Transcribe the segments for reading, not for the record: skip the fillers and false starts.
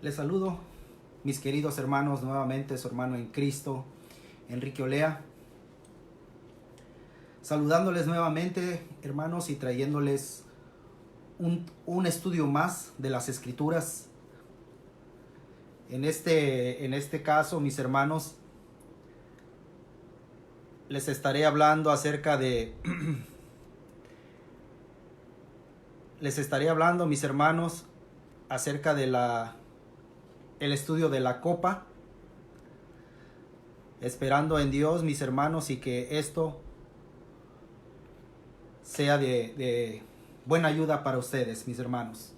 Les saludo, mis queridos hermanos, nuevamente su hermano en Cristo, Enrique Olea. Saludándoles nuevamente, hermanos, y trayéndoles un estudio más de las Escrituras. En este caso, mis hermanos, les estaré hablando acerca de... les estaré hablando, mis hermanos, acerca de el estudio de la copa, esperando en Dios, mis hermanos, y que esto sea de buena ayuda para ustedes, mis hermanos.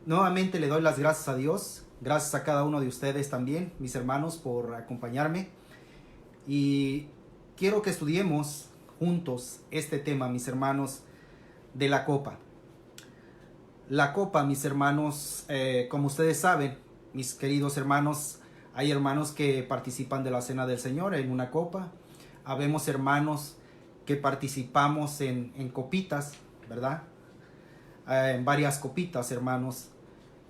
Nuevamente le doy las gracias a Dios, gracias a cada uno de ustedes también, mis hermanos, por acompañarme. Y quiero que estudiemos juntos este tema, mis hermanos, de la copa. La copa, mis hermanos, como ustedes saben, mis queridos hermanos, hay hermanos que participan de la Cena del Señor en una copa. Habemos hermanos que participamos en copitas, ¿verdad? En varias copitas, hermanos.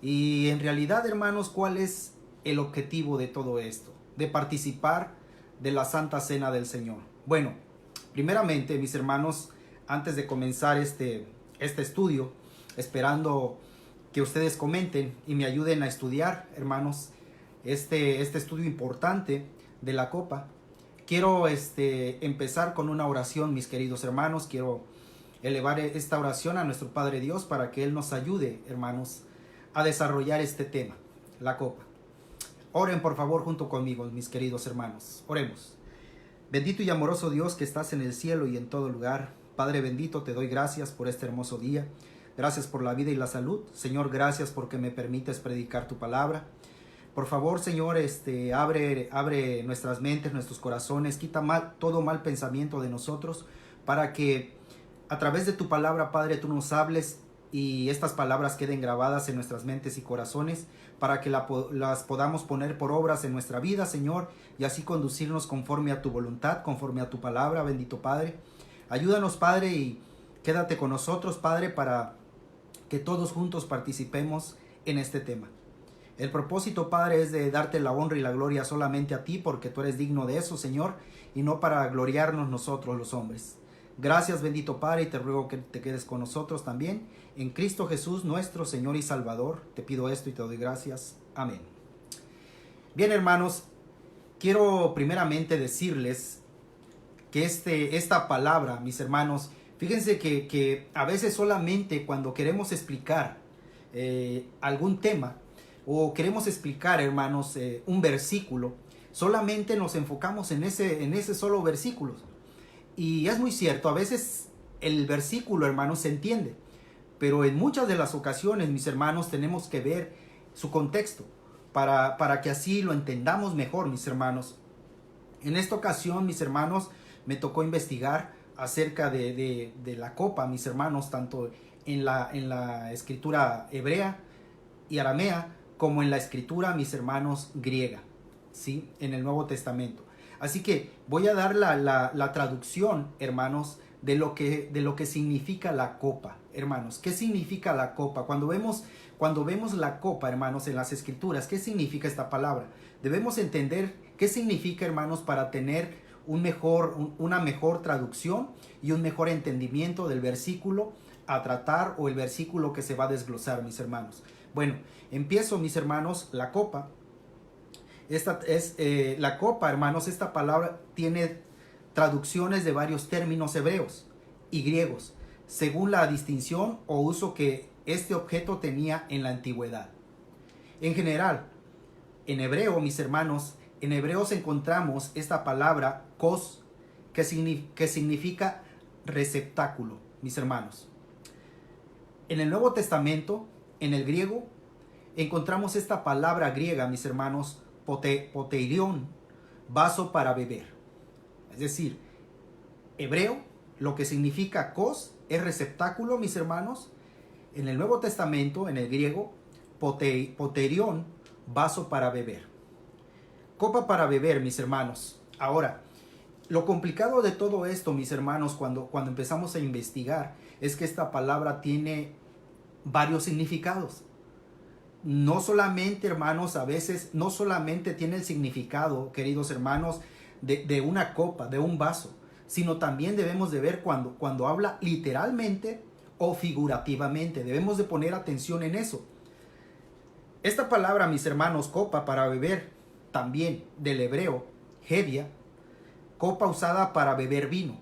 Y en realidad, hermanos, ¿cuál es el objetivo de todo esto? De participar de la Santa Cena del Señor. Bueno, primeramente, mis hermanos, antes de comenzar este estudio, esperando que ustedes comenten y me ayuden a estudiar, hermanos, este estudio importante de la copa, quiero empezar con una oración, mis queridos hermanos. Quiero elevar esta oración a nuestro Padre Dios para que Él nos ayude, hermanos, a desarrollar este tema, la copa. Oren por favor junto conmigo, mis queridos hermanos. Oremos. Bendito y amoroso Dios que estás en el cielo y en todo lugar, Padre bendito, te doy gracias por este hermoso día. Gracias por la vida y la salud. Señor, gracias porque me permites predicar tu palabra. Por favor, Señor, abre nuestras mentes, nuestros corazones, quita todo mal pensamiento de nosotros, para que a través de tu palabra, Padre, tú nos hables y estas palabras queden grabadas en nuestras mentes y corazones, para que las podamos poner por obras en nuestra vida, Señor, y así conducirnos conforme a tu voluntad, conforme a tu palabra, bendito Padre. Ayúdanos, Padre, y quédate con nosotros, Padre, para que todos juntos participemos en este tema. El propósito, Padre, es de darte la honra y la gloria solamente a ti, porque tú eres digno de eso, Señor, y no para gloriarnos nosotros los hombres. Gracias, bendito Padre, y te ruego que te quedes con nosotros también. En Cristo Jesús, nuestro Señor y Salvador, te pido esto y te doy gracias. Amén. Bien, hermanos, quiero primeramente decirles que esta palabra, mis hermanos, fíjense que a veces solamente cuando queremos explicar algún tema, o queremos explicar, hermanos, un versículo, solamente nos enfocamos en ese solo versículo. Y es muy cierto, a veces el versículo, hermanos, se entiende, pero en muchas de las ocasiones, mis hermanos, tenemos que ver su contexto para que así lo entendamos mejor, mis hermanos. En esta ocasión, mis hermanos, me tocó investigar acerca de la copa, mis hermanos, tanto en la escritura hebrea y aramea, como en la escritura, mis hermanos, griega, ¿sí? En el Nuevo Testamento. Así que voy a dar la traducción, hermanos, de lo que significa la copa, hermanos. ¿Qué significa la copa? Cuando vemos la copa, hermanos, en las escrituras, ¿qué significa esta palabra? Debemos entender qué significa, hermanos, para tener una mejor traducción y un mejor entendimiento del versículo a tratar, o el versículo que se va a desglosar, mis hermanos. Bueno, empiezo, mis hermanos. La copa, esta es la copa, hermanos. Esta palabra tiene traducciones de varios términos hebreos y griegos, según la distinción o uso que este objeto tenía en la antigüedad. En general, en hebreo, mis hermanos, en hebreo encontramos esta palabra kos, que significa receptáculo, mis hermanos. En el Nuevo Testamento, en el griego, encontramos esta palabra griega, mis hermanos, poteirion, vaso para beber. Es decir, hebreo, lo que significa kos, es receptáculo, mis hermanos. En el Nuevo Testamento, en el griego, poteirion, vaso para beber. Copa para beber, mis hermanos. Ahora, lo complicado de todo esto, mis hermanos, cuando empezamos a investigar, es que esta palabra tiene varios significados. no solamente, hermanos, a veces no solamente tiene el significado, queridos hermanos, de una copa, de un vaso, sino también debemos de ver cuando habla literalmente o figurativamente. Debemos de poner atención en eso. Esta palabra, mis hermanos, copa para beber, también del hebreo, hevia, copa usada para beber vino.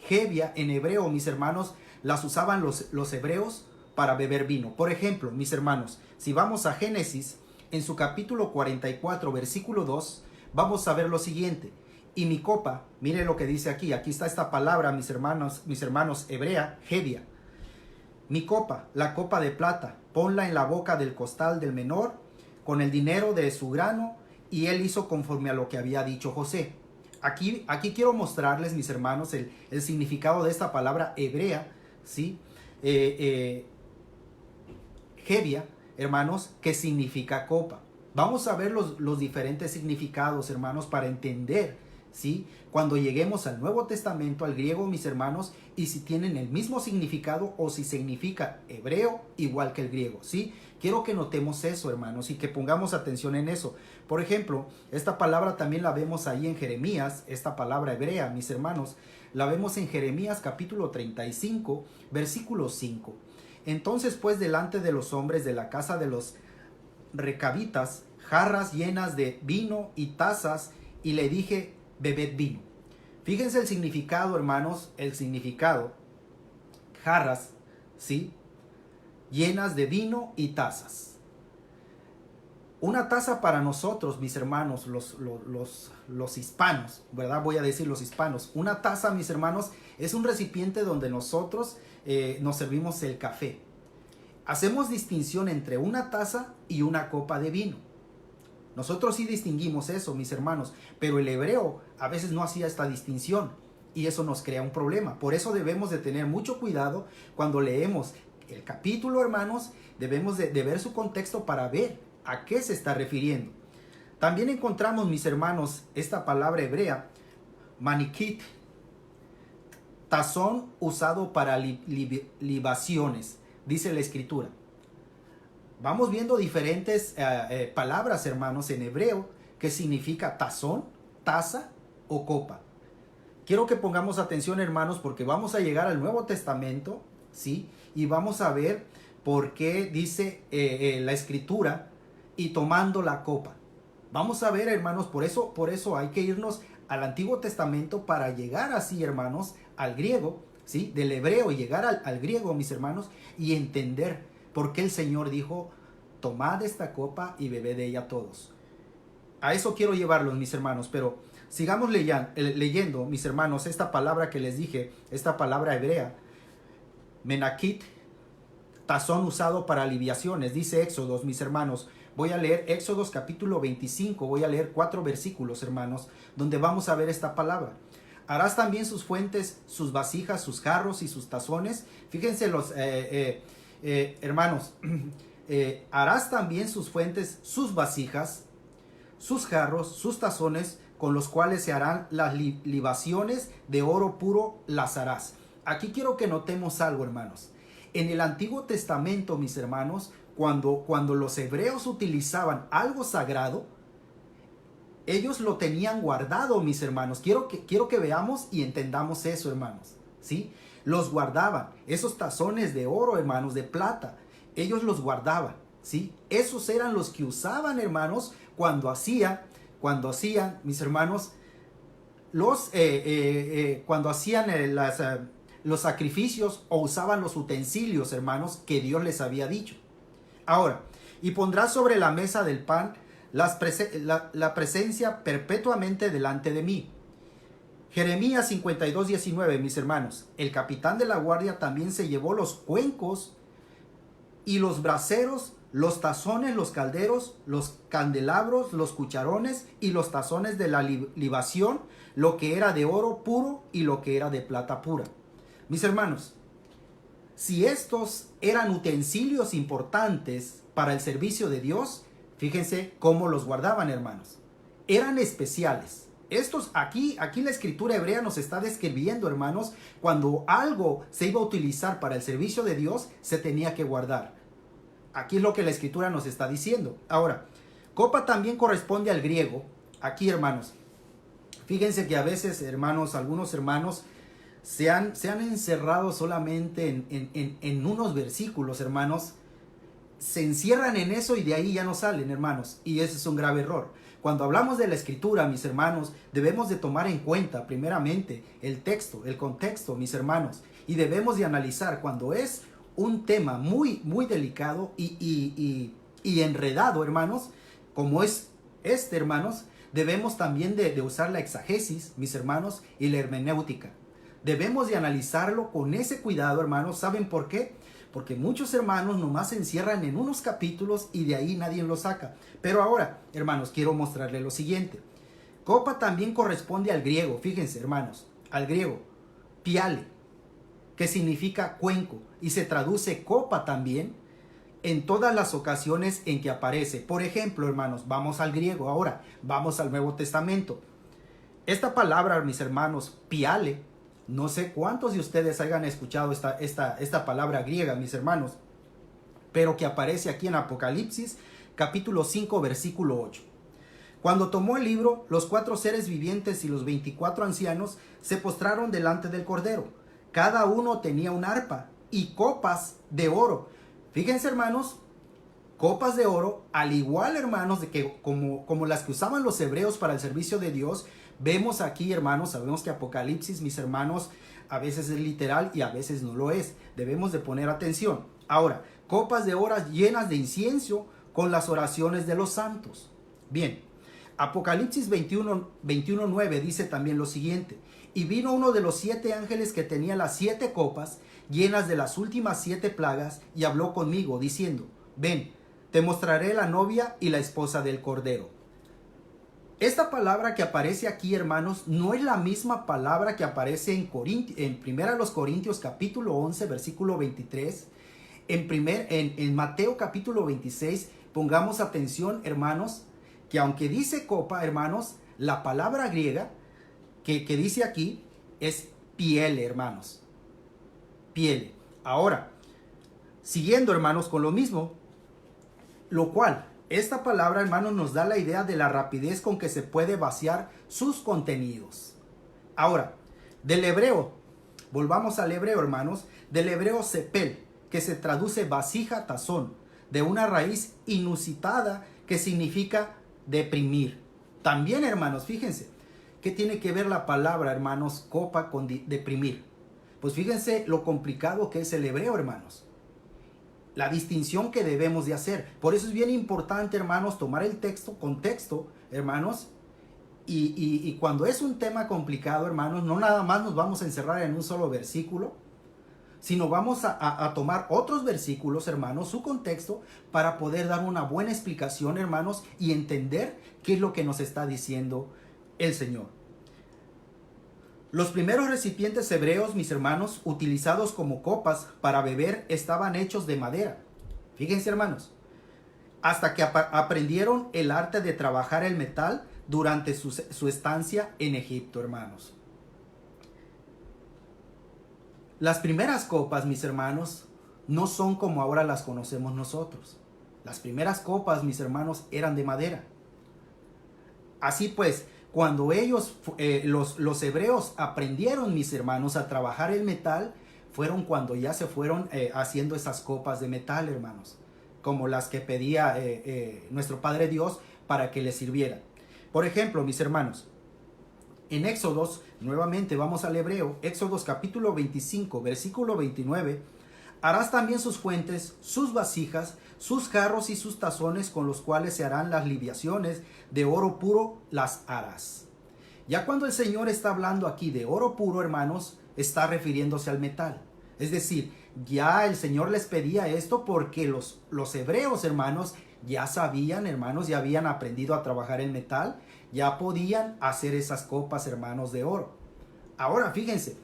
Hevia en hebreo, mis hermanos, las usaban los hebreos para beber vino. Por ejemplo, mis hermanos, si vamos a Génesis, en su capítulo 44, versículo 2, vamos a ver lo siguiente. Y mi copa, mire lo que dice aquí está esta palabra, mis hermanos, hebrea, hevia. Mi copa, la copa de plata, ponla en la boca del costal del menor, con el dinero de su grano, y él hizo conforme a lo que había dicho José. Aquí quiero mostrarles, mis hermanos, el significado de esta palabra hebrea, ¿sí? Hevia, hermanos, que significa copa. Vamos a ver los diferentes significados, hermanos, para entender, ¿sí? Cuando lleguemos al Nuevo Testamento, al griego, mis hermanos, y si tienen el mismo significado o si significa hebreo igual que el griego, ¿sí? Quiero que notemos eso, hermanos, y que pongamos atención en eso. Por ejemplo, esta palabra también la vemos ahí en Jeremías, esta palabra hebrea, mis hermanos, la vemos en Jeremías capítulo 35, versículo 5. Entonces, pues, delante de los hombres de la casa de los recabitas, jarras llenas de vino y tazas, y le dije, bebed vino. Fíjense el significado, hermanos, el significado. Jarras, ¿sí? Llenas de vino y tazas. Una taza para nosotros, mis hermanos, los hispanos, ¿verdad? Voy a decir los hispanos. Una taza, mis hermanos, es un recipiente donde nosotros nos servimos el café. Hacemos distinción entre una taza y una copa de vino. Nosotros sí distinguimos eso, mis hermanos, pero el hebreo a veces no hacía esta distinción y eso nos crea un problema. Por eso debemos de tener mucho cuidado cuando leemos el capítulo, hermanos, debemos de ver su contexto para ver a qué se está refiriendo. También encontramos, mis hermanos, esta palabra hebrea, manikit, tazón usado para libaciones, dice la escritura. Vamos viendo diferentes palabras, hermanos, en hebreo que significa tazón, taza o copa. Quiero que pongamos atención, hermanos, porque vamos a llegar al Nuevo Testamento, ¿sí? Y vamos a ver por qué dice la escritura y tomando la copa. Vamos a ver, hermanos, por eso hay que irnos al Antiguo Testamento para llegar así, hermanos, al griego, ¿sí? Del hebreo y llegar al griego, mis hermanos, y entender por qué el Señor dijo, tomad esta copa y bebed de ella todos. A eso quiero llevarlos, mis hermanos, pero sigamos leyendo, mis hermanos, esta palabra que les dije, esta palabra hebrea, menakit, tazón usado para libaciones, dice Éxodos, mis hermanos. Voy a leer Éxodos capítulo 25, voy a leer 4 versículos, hermanos, donde vamos a ver esta palabra. Harás también sus fuentes, sus vasijas, sus jarros y sus tazones. Fíjense los hermanos, harás también sus fuentes, sus vasijas, sus jarros, sus tazones, con los cuales se harán las libaciones de oro puro, las harás. Aquí quiero que notemos algo, hermanos. En el Antiguo Testamento, mis hermanos, cuando los hebreos utilizaban algo sagrado, ellos lo tenían guardado, mis hermanos. Quiero que veamos y entendamos eso, hermanos, ¿sí? Los guardaban. Esos tazones de oro, hermanos, de plata, ellos los guardaban, ¿sí? Esos eran los que usaban, hermanos, cuando hacían, mis hermanos, cuando hacían los sacrificios o usaban los utensilios, hermanos, que Dios les había dicho. Ahora, y pondrás sobre la mesa del pan la presencia perpetuamente delante de mí. Jeremías 52:19, mis hermanos. El capitán de la guardia también se llevó los cuencos y los braseros, los tazones, los calderos, los candelabros, los cucharones y los tazones de la libación, lo que era de oro puro y lo que era de plata pura. Mis hermanos, si estos eran utensilios importantes para el servicio de Dios, fíjense cómo los guardaban, hermanos. Eran especiales. Estos aquí la escritura hebrea nos está describiendo, hermanos, cuando algo se iba a utilizar para el servicio de Dios, se tenía que guardar. Aquí es lo que la escritura nos está diciendo. Ahora, copa también corresponde al griego. Aquí, hermanos, fíjense que a veces, hermanos, algunos hermanos se han encerrado solamente en unos versículos, hermanos. Se encierran en eso y de ahí ya no salen, hermanos. Y ese es un grave error. Cuando hablamos de la escritura, mis hermanos, debemos de tomar en cuenta primeramente el texto, el contexto, mis hermanos. Y debemos de analizar cuando es un tema muy, muy delicado y enredado, hermanos, como es este, hermanos, debemos también de usar la exagesis, mis hermanos, y la hermenéutica. Debemos de analizarlo con ese cuidado, hermanos. ¿Saben por qué? Porque muchos hermanos nomás se encierran en unos capítulos y de ahí nadie lo saca. Pero ahora, hermanos, quiero mostrarle lo siguiente. Copa también corresponde al griego, fíjense, hermanos, al griego, piale, que significa cuenco y se traduce copa también en todas las ocasiones en que aparece. Por ejemplo, hermanos, vamos al griego ahora, vamos al Nuevo Testamento. Esta palabra, mis hermanos, piale, no sé cuántos de ustedes hayan escuchado esta palabra griega, mis hermanos, pero que aparece aquí en Apocalipsis, capítulo 5, versículo 8. Cuando tomó el libro, los 4 seres vivientes y los 24 ancianos se postraron delante del Cordero. Cada uno tenía un arpa y copas de oro. Fíjense, hermanos, copas de oro, al igual, hermanos, de que como las que usaban los hebreos para el servicio de Dios. Vemos aquí, hermanos, sabemos que Apocalipsis, mis hermanos, a veces es literal y a veces no lo es. Debemos de poner atención. Ahora, copas de oro llenas de incienso con las oraciones de los santos. Bien, Apocalipsis 21:9 dice también lo siguiente. Y vino uno de los 7 ángeles que tenía las 7 copas llenas de las últimas 7 plagas y habló conmigo diciendo, ven, te mostraré la novia y la esposa del Cordero. Esta palabra que aparece aquí, hermanos, no es la misma palabra que aparece en 1 Corintios capítulo 11, versículo 23. En Mateo capítulo 26, pongamos atención, hermanos, que aunque dice copa, hermanos, la palabra griega que dice aquí es piele, hermanos. Piele. Ahora, siguiendo, hermanos, con lo mismo, lo cual... Esta palabra, hermanos, nos da la idea de la rapidez con que se puede vaciar sus contenidos. Ahora, del hebreo, volvamos al hebreo, hermanos, del hebreo sepel, que se traduce vasija, tazón, de una raíz inusitada que significa deprimir. También, hermanos, fíjense, ¿qué tiene que ver la palabra, hermanos, copa con deprimir? Pues fíjense lo complicado que es el hebreo, hermanos. La distinción que debemos de hacer. Por eso es bien importante, hermanos, tomar el contexto, hermanos. Y cuando es un tema complicado, hermanos, no nada más nos vamos a encerrar en un solo versículo, sino vamos a tomar otros versículos, hermanos, su contexto, para poder dar una buena explicación, hermanos, y entender qué es lo que nos está diciendo el Señor. Los primeros recipientes hebreos, mis hermanos, utilizados como copas para beber, estaban hechos de madera. Fíjense, hermanos, hasta que aprendieron el arte de trabajar el metal durante su estancia en Egipto, hermanos. Las primeras copas, mis hermanos, no son como ahora las conocemos nosotros. Las primeras copas, mis hermanos, eran de madera. Así pues, cuando ellos, los hebreos, aprendieron, mis hermanos, a trabajar el metal, fueron cuando ya se fueron haciendo esas copas de metal, hermanos, como las que pedía nuestro Padre Dios para que les sirvieran. Por ejemplo, mis hermanos, en Éxodos, nuevamente vamos al hebreo, Éxodos capítulo 25, versículo 29, harás también sus fuentes, sus vasijas, sus jarros y sus tazones con los cuales se harán las libaciones, de oro puro las harás. Ya cuando el Señor está hablando aquí de oro puro, hermanos, está refiriéndose al metal. Es decir, ya el Señor les pedía esto porque los hebreos, hermanos, ya sabían, hermanos, ya habían aprendido a trabajar el metal, ya podían hacer esas copas, hermanos, de oro. Ahora, fíjense,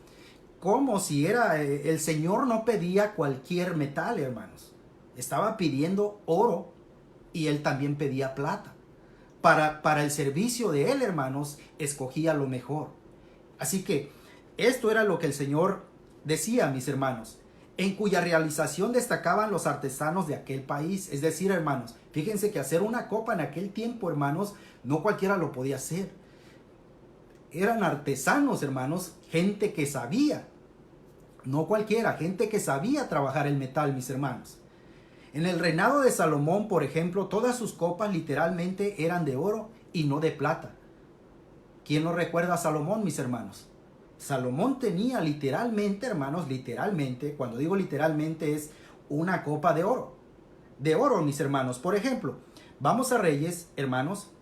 como si el Señor no pedía cualquier metal, hermanos. Estaba pidiendo oro y Él también pedía plata. Para el servicio de Él, hermanos, escogía lo mejor. Así que esto era lo que el Señor decía, mis hermanos. en cuya realización destacaban los artesanos de aquel país. Es decir, hermanos, fíjense que hacer una copa en aquel tiempo, hermanos, no cualquiera lo podía hacer. Eran artesanos, hermanos, gente que sabía, no cualquiera, gente que sabía trabajar el metal, mis hermanos. En el reinado de Salomón, por ejemplo, todas sus copas literalmente eran de oro y no de plata. ¿Quién no recuerda a Salomón, mis hermanos? Salomón tenía literalmente, hermanos, literalmente, cuando digo literalmente es una copa de oro. De oro, mis hermanos. Por ejemplo, vamos a Reyes, hermanos,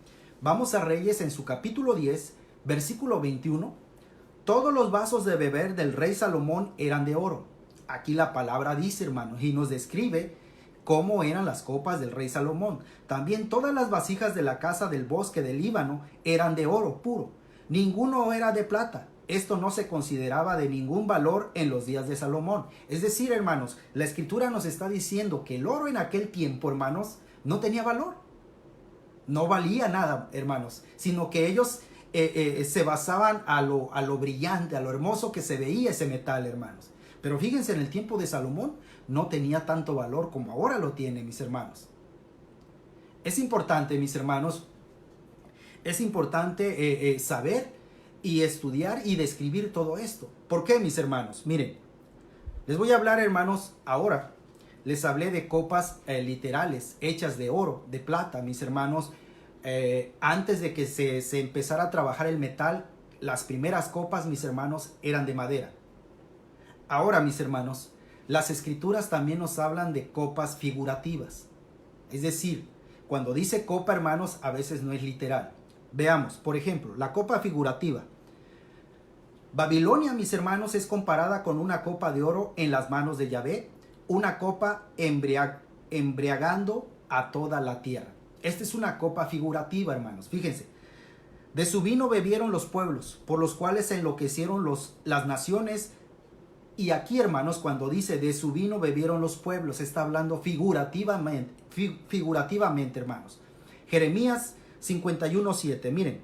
vamos a Reyes en su capítulo 10, versículo 21. Todos los vasos de beber del rey Salomón eran de oro. Aquí la palabra dice, hermanos, y nos describe cómo eran las copas del rey Salomón. También todas las vasijas de la casa del bosque del Líbano eran de oro puro. Ninguno era de plata. Esto no se consideraba de ningún valor en los días de Salomón. Es decir, hermanos, la escritura nos está diciendo que el oro en aquel tiempo, hermanos, no tenía valor. No valía nada, hermanos, sino que ellos se basaban a lo brillante, a lo hermoso que se veía ese metal, hermanos. Pero fíjense, en el tiempo de Salomón no tenía tanto valor como ahora lo tiene, mis hermanos. Es importante, mis hermanos, es importante saber y estudiar y describir todo esto. ¿Por qué, mis hermanos? Miren, les voy a hablar, hermanos, ahora. Les hablé de copas literales, hechas de oro, de plata, mis hermanos. Antes de que se empezara a trabajar el metal, las primeras copas, mis hermanos, eran de madera. Ahora, mis hermanos, las escrituras también nos hablan de copas figurativas. Es decir, cuando dice copa, hermanos, a veces no es literal. Veamos, por ejemplo, la copa figurativa. Babilonia, mis hermanos, es comparada con una copa de oro en las manos de Yahvé, una copa embriagando a toda la tierra. Esta es una copa figurativa, hermanos. Fíjense. De su vino bebieron los pueblos, por los cuales se enloquecieron las naciones. Y aquí, hermanos, cuando dice de su vino bebieron los pueblos, está hablando figurativamente, hermanos. Jeremías 51:7. Miren,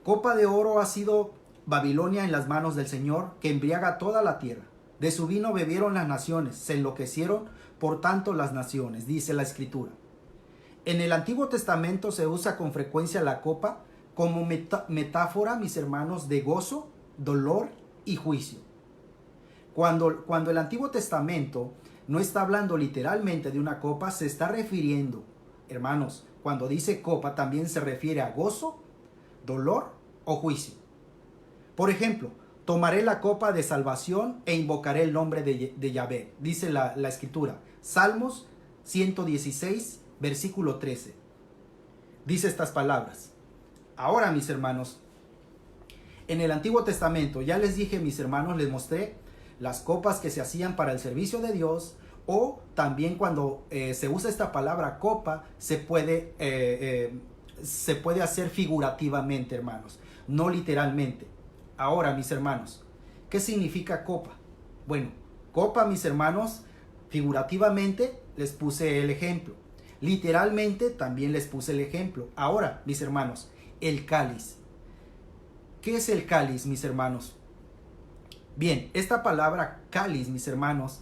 copa de oro ha sido Babilonia en las manos del Señor, que embriaga toda la tierra. De su vino bebieron las naciones, se enloquecieron por tanto las naciones, dice la escritura. En el Antiguo Testamento se usa con frecuencia la copa como metáfora, mis hermanos, de gozo, dolor y juicio. Cuando el Antiguo Testamento no está hablando literalmente de una copa, se está refiriendo, hermanos, cuando dice copa también se refiere a gozo, dolor o juicio. Por ejemplo, tomaré la copa de salvación e invocaré el nombre de Yahvé, dice la escritura. Salmos 116, versículo 13. Dice estas palabras. Ahora, mis hermanos, en el Antiguo Testamento, ya les dije, mis hermanos, les mostré las copas que se hacían para el servicio de Dios, o también cuando se usa esta palabra copa, se puede hacer figurativamente, hermanos, no literalmente. Ahora, mis hermanos, ¿qué significa copa? Bueno, copa, mis hermanos, figurativamente les puse el ejemplo. Literalmente también les puse el ejemplo. Ahora, mis hermanos, el cáliz. ¿Qué es el cáliz, mis hermanos? Bien, esta palabra cáliz, mis hermanos,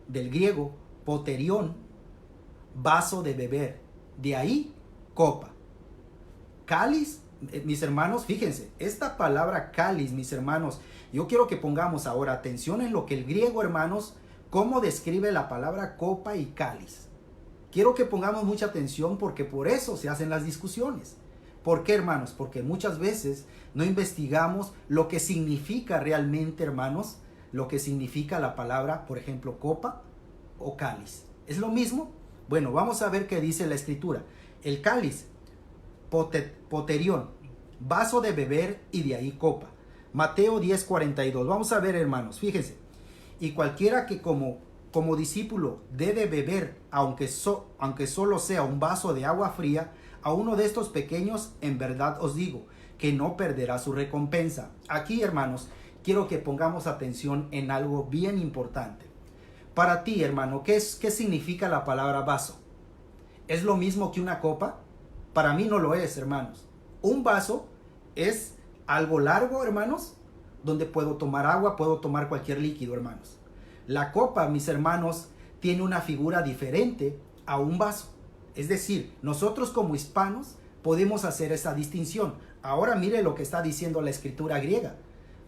del griego poterión, vaso de beber. De ahí, copa. Cáliz, mis hermanos, fíjense, esta palabra cáliz, mis hermanos, yo quiero que pongamos ahora atención en lo que el griego, hermanos, cómo describe la palabra copa y cáliz. Quiero que pongamos mucha atención porque por eso se hacen las discusiones. ¿Por qué, hermanos? Porque muchas veces no investigamos lo que significa realmente, hermanos, lo que significa la palabra, por ejemplo, copa o cáliz. ¿Es lo mismo? Bueno, vamos a ver qué dice la escritura. El cáliz, poterión, vaso de beber y de ahí copa. Mateo 10:42. Vamos a ver, hermanos, fíjense. Y cualquiera que como discípulo debe beber, aunque solo sea un vaso de agua fría, a uno de estos pequeños, en verdad os digo, que no perderá su recompensa. Aquí, hermanos, quiero que pongamos atención en algo bien importante. Para ti, hermano, ¿qué significa la palabra vaso? ¿Es lo mismo que una copa? Para mí no lo es, hermanos. Un vaso es algo largo, hermanos, donde puedo tomar agua, puedo tomar cualquier líquido, hermanos. La copa, mis hermanos, tiene una figura diferente a un vaso. Es decir, nosotros como hispanos podemos hacer esa distinción. Ahora mire lo que está diciendo la escritura griega.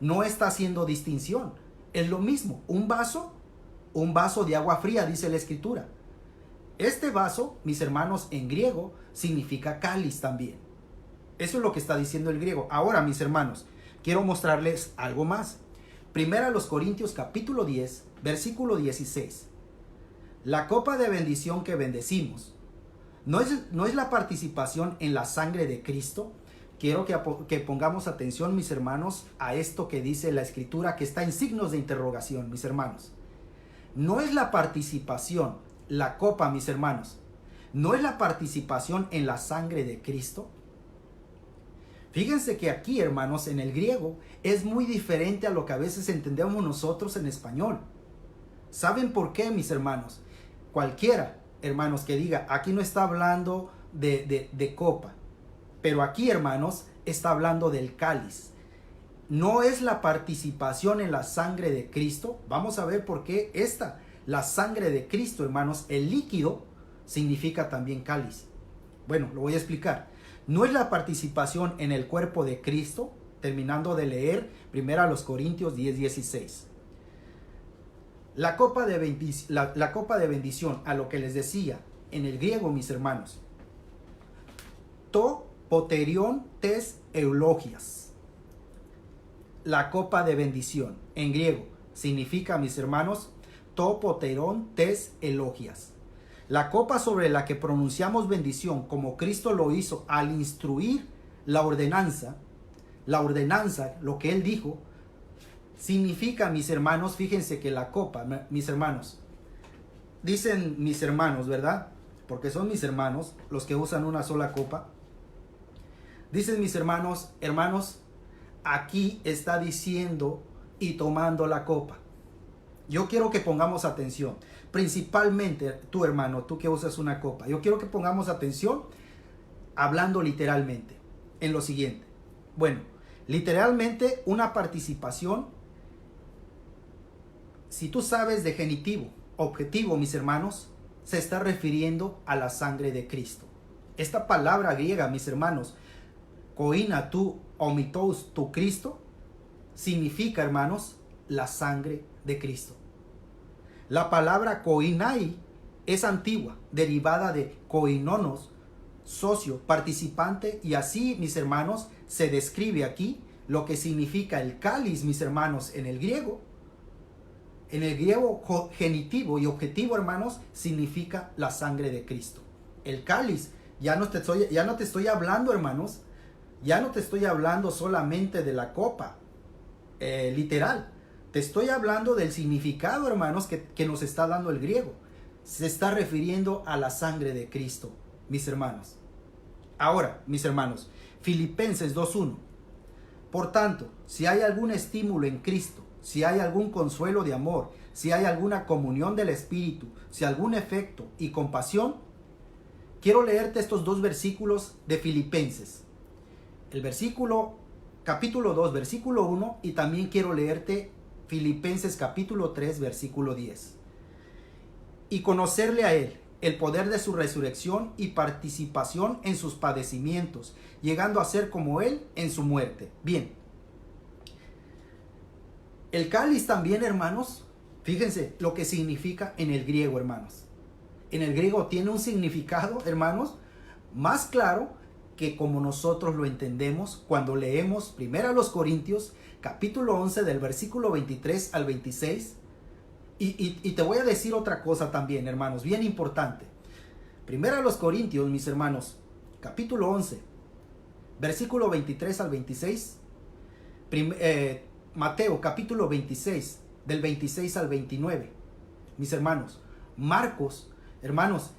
No está haciendo distinción. Es lo mismo. Un vaso de agua fría, dice la escritura. Este vaso, mis hermanos, en griego significa cáliz también. Eso es lo que está diciendo el griego. Ahora, mis hermanos, quiero mostrarles algo más. Primera a los Corintios capítulo 10, versículo 16. La copa de bendición que bendecimos no es la participación en la sangre de Cristo. Quiero que pongamos atención, mis hermanos, a esto que dice la escritura, que está en signos de interrogación, mis hermanos. No es la participación, la copa, mis hermanos, no es la participación en la sangre de Cristo. Fíjense que aquí, hermanos, en el griego es muy diferente a lo que a veces entendemos nosotros en español. ¿Saben por qué, mis hermanos? Cualquiera, hermanos, que diga, aquí no está hablando de copa, pero aquí, hermanos, está hablando del cáliz. No es la participación en la sangre de Cristo. Vamos a ver por qué la sangre de Cristo, hermanos, el líquido, significa también cáliz. Bueno, lo voy a explicar. No es la participación en el cuerpo de Cristo, terminando de leer 1 Corintios 10:16. La copa de bendición, a lo que les decía, en el griego, mis hermanos, to poterion tes eulogias. La copa de bendición, en griego, significa, mis hermanos, to poterion tes elogias. La copa sobre la que pronunciamos bendición, como Cristo lo hizo al instruir la ordenanza, lo que Él dijo, significa, mis hermanos, fíjense que la copa, mis hermanos, dicen mis hermanos, ¿verdad? Porque son mis hermanos los que usan una sola copa. Dicen mis hermanos, aquí está diciendo y tomando la copa. Yo quiero que pongamos atención, principalmente tú, hermano, tú que usas una copa. Yo quiero que pongamos atención hablando literalmente en lo siguiente. Bueno, literalmente una participación, si tú sabes de genitivo, objetivo, mis hermanos, se está refiriendo a la sangre de Cristo. Esta palabra griega, mis hermanos, koina tu omitos tu Cristo, significa, hermanos, la sangre de Cristo. La palabra koinai es antigua, derivada de koinonos, socio, participante, y así, mis hermanos, se describe aquí lo que significa el cáliz, mis hermanos, en el griego. En el griego genitivo y objetivo, hermanos, significa la sangre de Cristo. El cáliz, ya no te estoy hablando, hermanos, ya no te estoy hablando solamente de la copa, literal. Te estoy hablando del significado, hermanos, que nos está dando el griego. Se está refiriendo a la sangre de Cristo, mis hermanos. Ahora, mis hermanos, Filipenses 2:1. Por tanto, si hay algún estímulo en Cristo, si hay algún consuelo de amor, si hay alguna comunión del Espíritu, si algún afecto y compasión, quiero leerte estos dos versículos de Filipenses. El capítulo 2, versículo 1, y también quiero leerte Filipenses capítulo 3, versículo 10. Y conocerle a Él, el poder de su resurrección y participación en sus padecimientos, llegando a ser como Él en su muerte. Bien. El cáliz también, hermanos, fíjense lo que significa en el griego, hermanos. En el griego tiene un significado, hermanos, más claro que como nosotros lo entendemos cuando leemos 1 Corintios capítulo 11 del versículo 23 al 26. Y te voy a decir otra cosa también, hermanos, bien importante. 1 Corintios, mis hermanos, capítulo 11, versículo 23 al 26. Mateo capítulo 26, del 26 al 29. Mis hermanos, Marcos, hermanos,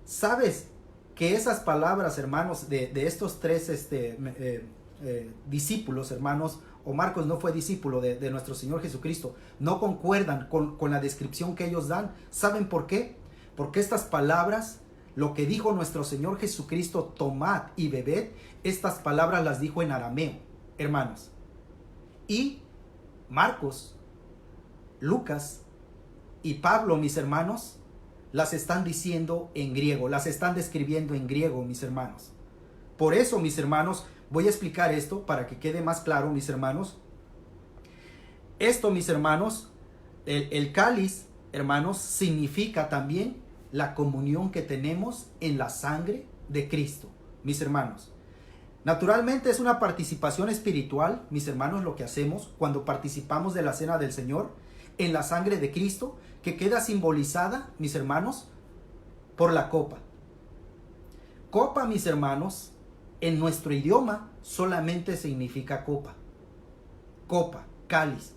¿sabes que esas palabras, hermanos, de estos tres discípulos, hermanos, o Marcos no fue discípulo de nuestro Señor Jesucristo, no concuerdan con la descripción que ellos dan? ¿Saben por qué? Porque estas palabras, lo que dijo nuestro Señor Jesucristo, tomad y bebed, estas palabras las dijo en arameo, hermanos. Y Marcos, Lucas y Pablo, mis hermanos, las están diciendo en griego, las están describiendo en griego, mis hermanos. Por eso, mis hermanos, voy a explicar esto para que quede más claro, mis hermanos. Esto, mis hermanos, el cáliz, hermanos, significa también la comunión que tenemos en la sangre de Cristo, mis hermanos. Naturalmente es una participación espiritual, mis hermanos, lo que hacemos cuando participamos de la cena del Señor en la sangre de Cristo, que queda simbolizada, mis hermanos, por la copa. Copa, mis hermanos, en nuestro idioma solamente significa copa. Copa, cáliz.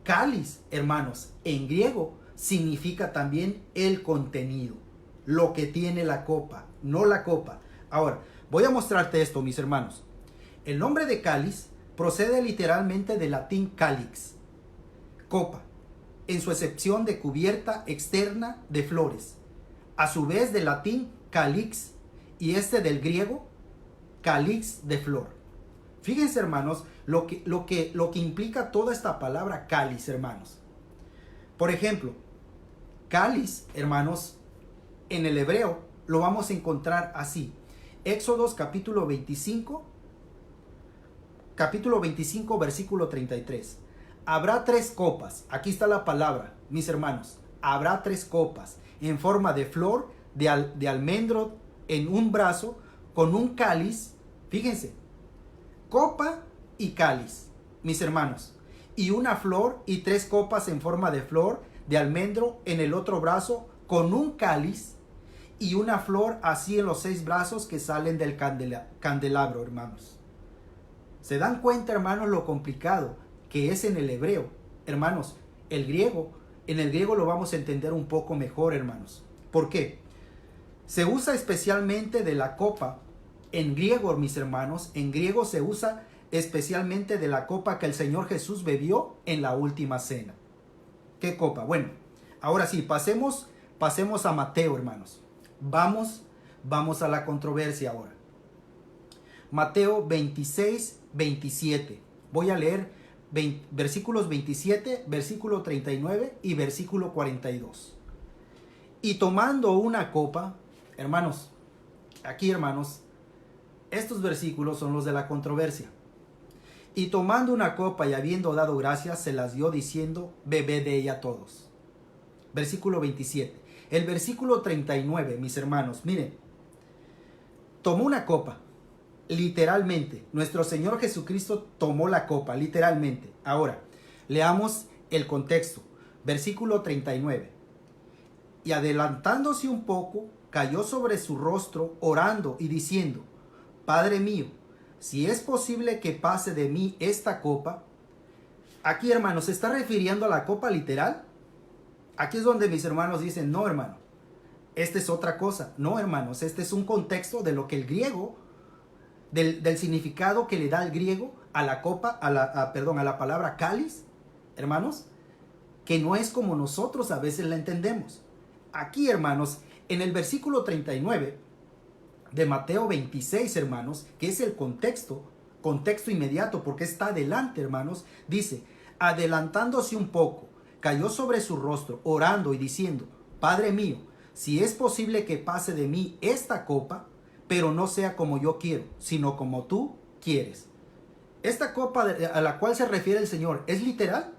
Cáliz, hermanos, en griego significa también el contenido, lo que tiene la copa, no la copa. Ahora, voy a mostrarte esto, mis hermanos. El nombre de cáliz procede literalmente del latín calix, copa, en su acepción de cubierta externa de flores. A su vez del latín calix y del griego calix de flor. Fíjense, hermanos, lo que implica toda esta palabra cáliz, hermanos. Por ejemplo, cáliz, hermanos, en el hebreo lo vamos a encontrar así. Éxodos capítulo 25, versículo 33. Habrá 3 copas, aquí está la palabra, mis hermanos, habrá 3 copas en forma de flor de almendro en un brazo con un cáliz, fíjense, copa y cáliz, mis hermanos, y una flor y 3 copas en forma de flor de almendro en el otro brazo con un cáliz y una flor así en los 6 brazos que salen del candelabro, hermanos. ¿Se dan cuenta, hermanos, lo complicado que es en el hebreo? Hermanos, en el griego lo vamos a entender un poco mejor, hermanos. ¿Por qué? Se usa especialmente de la copa. En griego, mis hermanos, en griego se usa especialmente de la copa que el Señor Jesús bebió en la última cena. ¿Qué copa? Bueno, ahora sí, pasemos a Mateo, hermanos. Vamos a la controversia ahora. Mateo 26, 27. Voy a leer versículos 27, versículo 39 y versículo 42. Y tomando una copa, hermanos, aquí, hermanos, estos versículos son los de la controversia. Y tomando una copa y habiendo dado gracias, se las dio diciendo, bebed de ella todos. Versículo 27. El versículo 39, mis hermanos, miren, tomó una copa, literalmente. Nuestro Señor Jesucristo tomó la copa, literalmente. Ahora, leamos el contexto. Versículo 39. Y adelantándose un poco, cayó sobre su rostro, orando y diciendo, Padre mío, si es posible que pase de mí esta copa. Aquí, hermanos, ¿se está refiriendo a la copa literal? Aquí es donde mis hermanos dicen, no, hermano, esta es otra cosa. No, hermanos, este es un contexto de lo que el griego, del significado que le da el griego a la copa, a la palabra cáliz, hermanos, que no es como nosotros a veces la entendemos. Aquí, hermanos, en el versículo 39 de Mateo 26, hermanos, que es el contexto inmediato, porque está adelante, hermanos, dice, adelantándose un poco, cayó sobre su rostro, orando y diciendo, Padre mío, si es posible que pase de mí esta copa, pero no sea como yo quiero, sino como tú quieres. Esta copa a la cual se refiere el Señor, ¿es literal?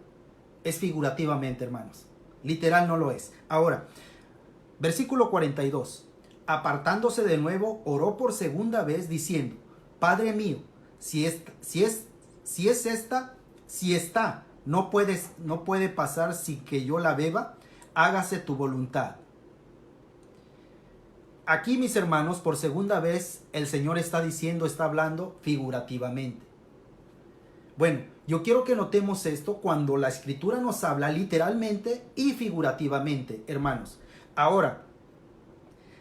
Es figurativamente, hermanos. Literal no lo es. Ahora, versículo 42. Apartándose de nuevo, oró por segunda vez diciendo, Padre mío, si esta no puede pasar sin que yo la beba, hágase tu voluntad. Aquí, mis hermanos, por segunda vez el Señor está hablando figurativamente. Bueno, yo quiero que notemos esto cuando la Escritura nos habla literalmente y figurativamente, hermanos. Ahora,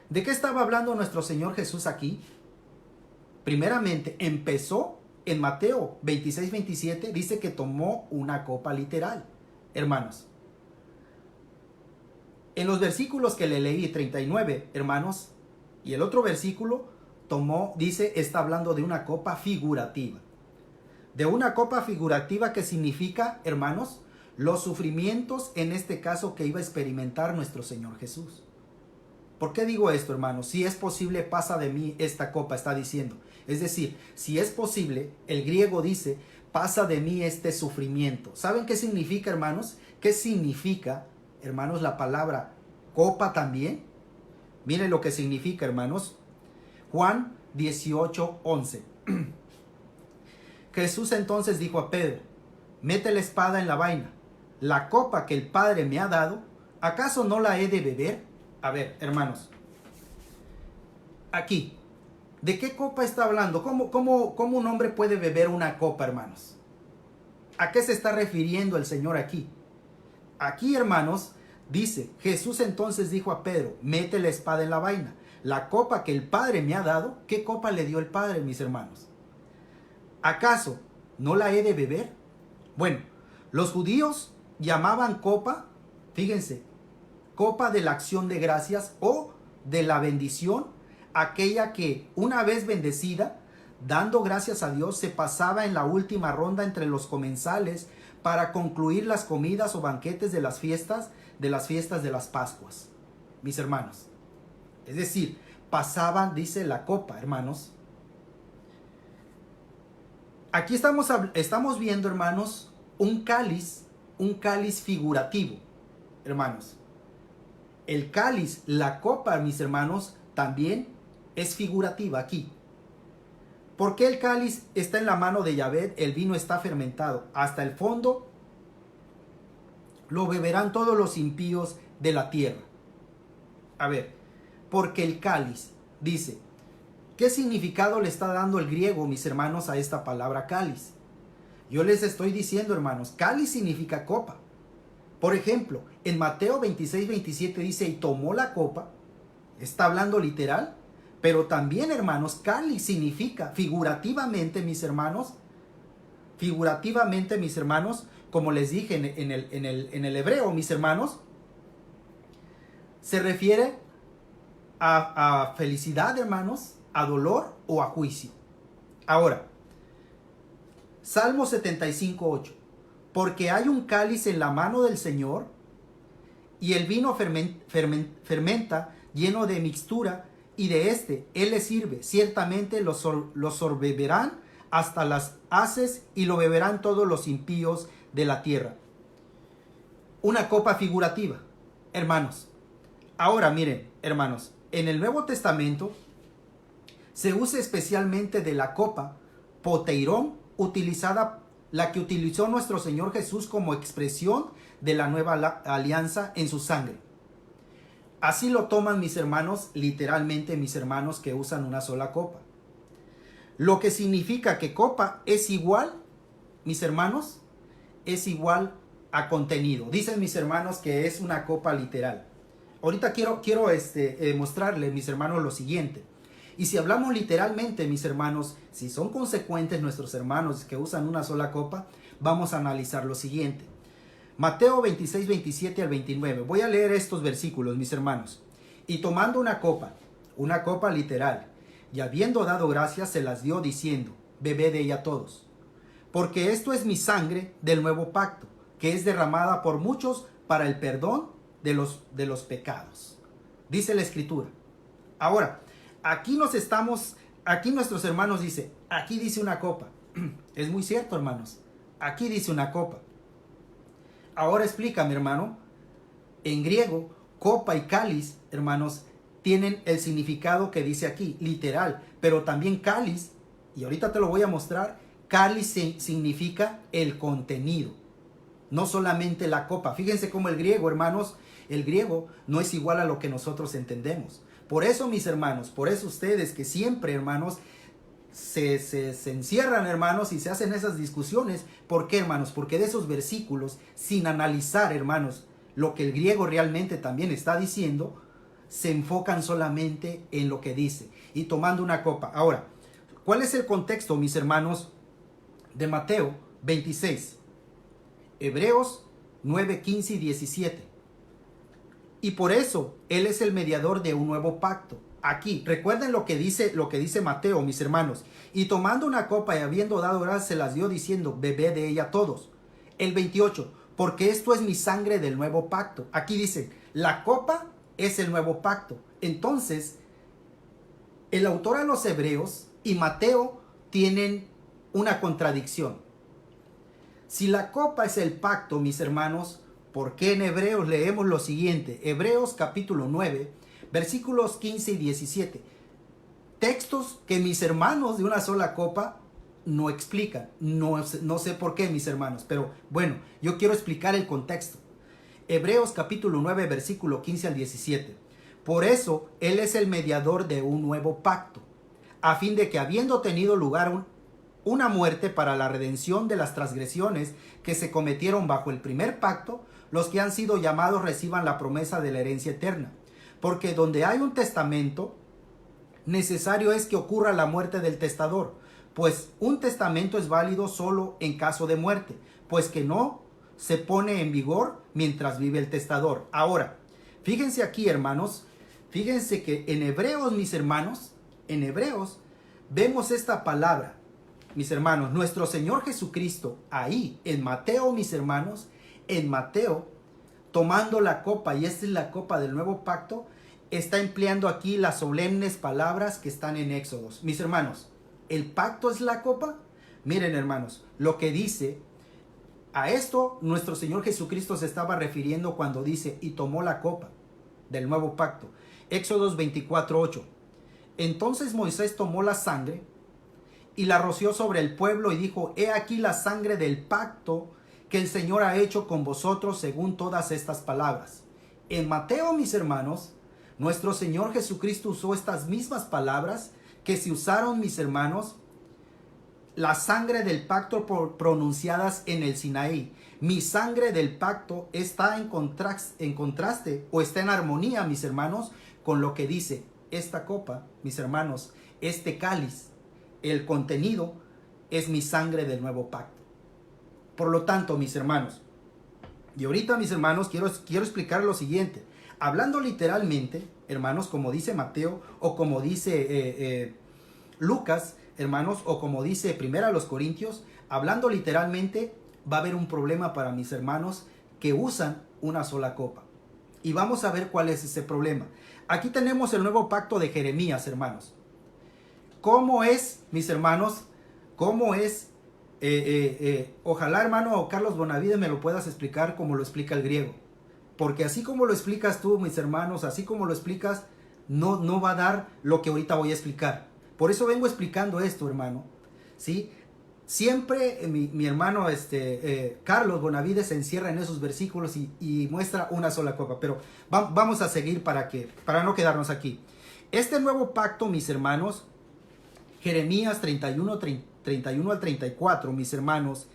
¿de qué estaba hablando nuestro Señor Jesús aquí? Primeramente, empezó en Mateo 26, 27, dice que tomó una copa literal, hermanos. En los versículos que le leí, 39, hermanos, y el otro versículo está hablando de una copa figurativa. De una copa figurativa que significa, hermanos, los sufrimientos en este caso que iba a experimentar nuestro Señor Jesús. ¿Por qué digo esto, hermanos? Si es posible, pasa de mí esta copa, está diciendo. Es decir, si es posible, el griego dice, pasa de mí este sufrimiento. ¿Saben qué significa, hermanos? ¿Qué significa, hermanos, la palabra copa también? Miren lo que significa, hermanos. Juan 18:11. Jesús entonces dijo a Pedro, mete la espada en la vaina. La copa que el Padre me ha dado, ¿acaso no la he de beber? A ver, hermanos, aquí, ¿de qué copa está hablando? ¿Cómo un hombre puede beber una copa, hermanos? ¿A qué se está refiriendo el Señor aquí? Aquí, hermanos, dice, Jesús entonces dijo a Pedro, mete la espada en la vaina. La copa que el Padre me ha dado, ¿qué copa le dio el Padre, mis hermanos? ¿Acaso no la he de beber? Bueno, los judíos llamaban copa, fíjense, copa de la acción de gracias o de la bendición, aquella que una vez bendecida, dando gracias a Dios, se pasaba en la última ronda entre los comensales para concluir las comidas o banquetes de las fiestas de las Pascuas, mis hermanos. Es decir, pasaban, dice, la copa, hermanos. Aquí estamos viendo, hermanos, un cáliz figurativo, hermanos. El cáliz, la copa, mis hermanos, también es figurativa aquí. ¿Por qué el cáliz está en la mano de Yahvé? El vino está fermentado hasta el fondo. Lo beberán todos los impíos de la tierra. A ver, porque el cáliz, dice, ¿qué significado le está dando el griego, mis hermanos, a esta palabra cáliz? Yo les estoy diciendo, hermanos, cáliz significa copa. Por ejemplo, en Mateo 26:27 dice, y tomó la copa, está hablando literal, pero también, hermanos, cáliz significa figurativamente, mis hermanos, como les dije en el hebreo, mis hermanos, se refiere a felicidad, hermanos, a dolor o a juicio. Ahora, Salmo 75:8. Porque hay un cáliz en la mano del Señor y el vino fermenta lleno de mixtura y de Él le sirve. Ciertamente lo sorbeberán hasta las haces y lo beberán todos los impíos de la tierra. Una copa figurativa, hermanos. Ahora miren, hermanos, en el Nuevo Testamento se usa especialmente de la copa poteirón, la que utilizó nuestro Señor Jesús como expresión de la nueva alianza en su sangre. Así lo toman mis hermanos, literalmente mis hermanos que usan una sola copa. Lo que significa que copa es igual, mis hermanos, es igual a contenido. Dicen mis hermanos que es una copa literal. Ahorita quiero mostrarles, mis hermanos, lo siguiente. Y si hablamos literalmente, mis hermanos, si son consecuentes nuestros hermanos que usan una sola copa, vamos a analizar lo siguiente. Mateo 26:27 al 29. Voy a leer estos versículos, mis hermanos. Y tomando una copa literal, y habiendo dado gracias, se las dio diciendo, bebed de ella todos. Porque esto es mi sangre del nuevo pacto, que es derramada por muchos para el perdón de los pecados. Dice la Escritura. Ahora, aquí nuestros hermanos dicen, aquí dice una copa. Es muy cierto, hermanos. Aquí dice una copa. Ahora explícame, hermano. En griego, copa y cáliz, hermanos, tienen el significado que dice aquí, literal. Pero también cáliz, y ahorita te lo voy a mostrar, cáliz significa el contenido. No solamente la copa. Fíjense cómo el griego, hermanos, el griego no es igual a lo que nosotros entendemos. Por eso, mis hermanos, por eso ustedes que siempre, hermanos, se encierran, hermanos, y se hacen esas discusiones. ¿Por qué, hermanos? Porque de esos versículos, sin analizar, hermanos, lo que el griego realmente también está diciendo, se enfocan solamente en lo que dice. Y tomando una copa. Ahora, ¿cuál es el contexto, mis hermanos, de Mateo 26? Hebreos 9, 15 y 17. Y por eso Él es el mediador de un nuevo pacto. Aquí, recuerden lo que dice Mateo, mis hermanos. Y tomando una copa y habiendo dado gracias, se las dio diciendo, bebed de ella todos. El 28, porque esto es mi sangre del nuevo pacto. Aquí dice, la copa es el nuevo pacto. Entonces, el autor a los Hebreos y Mateo tienen una contradicción. Si la copa es el pacto, mis hermanos, ¿por qué en Hebreos leemos lo siguiente? Hebreos capítulo 9, versículos 15 y 17. Textos que mis hermanos de una sola copa no explican. No sé por qué, mis hermanos, pero bueno, yo quiero explicar el contexto. Hebreos capítulo 9, versículo 15 al 17. Por eso, Él es el mediador de un nuevo pacto, a fin de que habiendo tenido lugar una muerte para la redención de las transgresiones que se cometieron bajo el primer pacto, los que han sido llamados reciban la promesa de la herencia eterna. Porque donde hay un testamento, necesario es que ocurra la muerte del testador, pues un testamento es válido solo en caso de muerte, pues que no se pone en vigor mientras vive el testador. Ahora, fíjense aquí, hermanos, fíjense que en Hebreos, mis hermanos, en Hebreos vemos esta palabra, mis hermanos, nuestro Señor Jesucristo, ahí en Mateo, mis hermanos, en Mateo, tomando la copa, y esta es la copa del nuevo pacto, está empleando aquí las solemnes palabras que están en Éxodos. Mis hermanos, ¿el pacto es la copa? Miren, hermanos, lo que dice, a esto nuestro Señor Jesucristo se estaba refiriendo cuando dice, y tomó la copa del nuevo pacto. Éxodos 24:8. Entonces Moisés tomó la sangre y la roció sobre el pueblo y dijo, he aquí la sangre del pacto que el Señor ha hecho con vosotros según todas estas palabras. En Mateo, mis hermanos, nuestro Señor Jesucristo usó estas mismas palabras que se usaron, mis hermanos, la sangre del pacto pronunciadas en el Sinaí. Mi sangre del pacto está en contraste o está en armonía, mis hermanos, con lo que dice esta copa, mis hermanos, este cáliz. El contenido es mi sangre del nuevo pacto. Por lo tanto, mis hermanos, y ahorita, mis hermanos, quiero explicar lo siguiente. Hablando literalmente, hermanos, como dice Mateo o como dice Lucas, hermanos, o como dice Primera a los Corintios, hablando literalmente, va a haber un problema para mis hermanos que usan una sola copa. Y vamos a ver cuál es ese problema. Aquí tenemos el nuevo pacto de Jeremías, hermanos. ¿Cómo es, mis hermanos? ¿Cómo es? Ojalá, hermano Carlos Bonavides, me lo puedas explicar como lo explica el griego. Porque así como lo explicas tú, mis hermanos, así como lo explicas, no va a dar lo que ahorita voy a explicar. Por eso vengo explicando esto, hermano. ¿Sí? Siempre mi hermano Carlos Bonavides se encierra en esos versículos y muestra una sola copa. Pero vamos a seguir para no quedarnos aquí. Este nuevo pacto, mis hermanos, Jeremías 31 al 34, mis hermanos,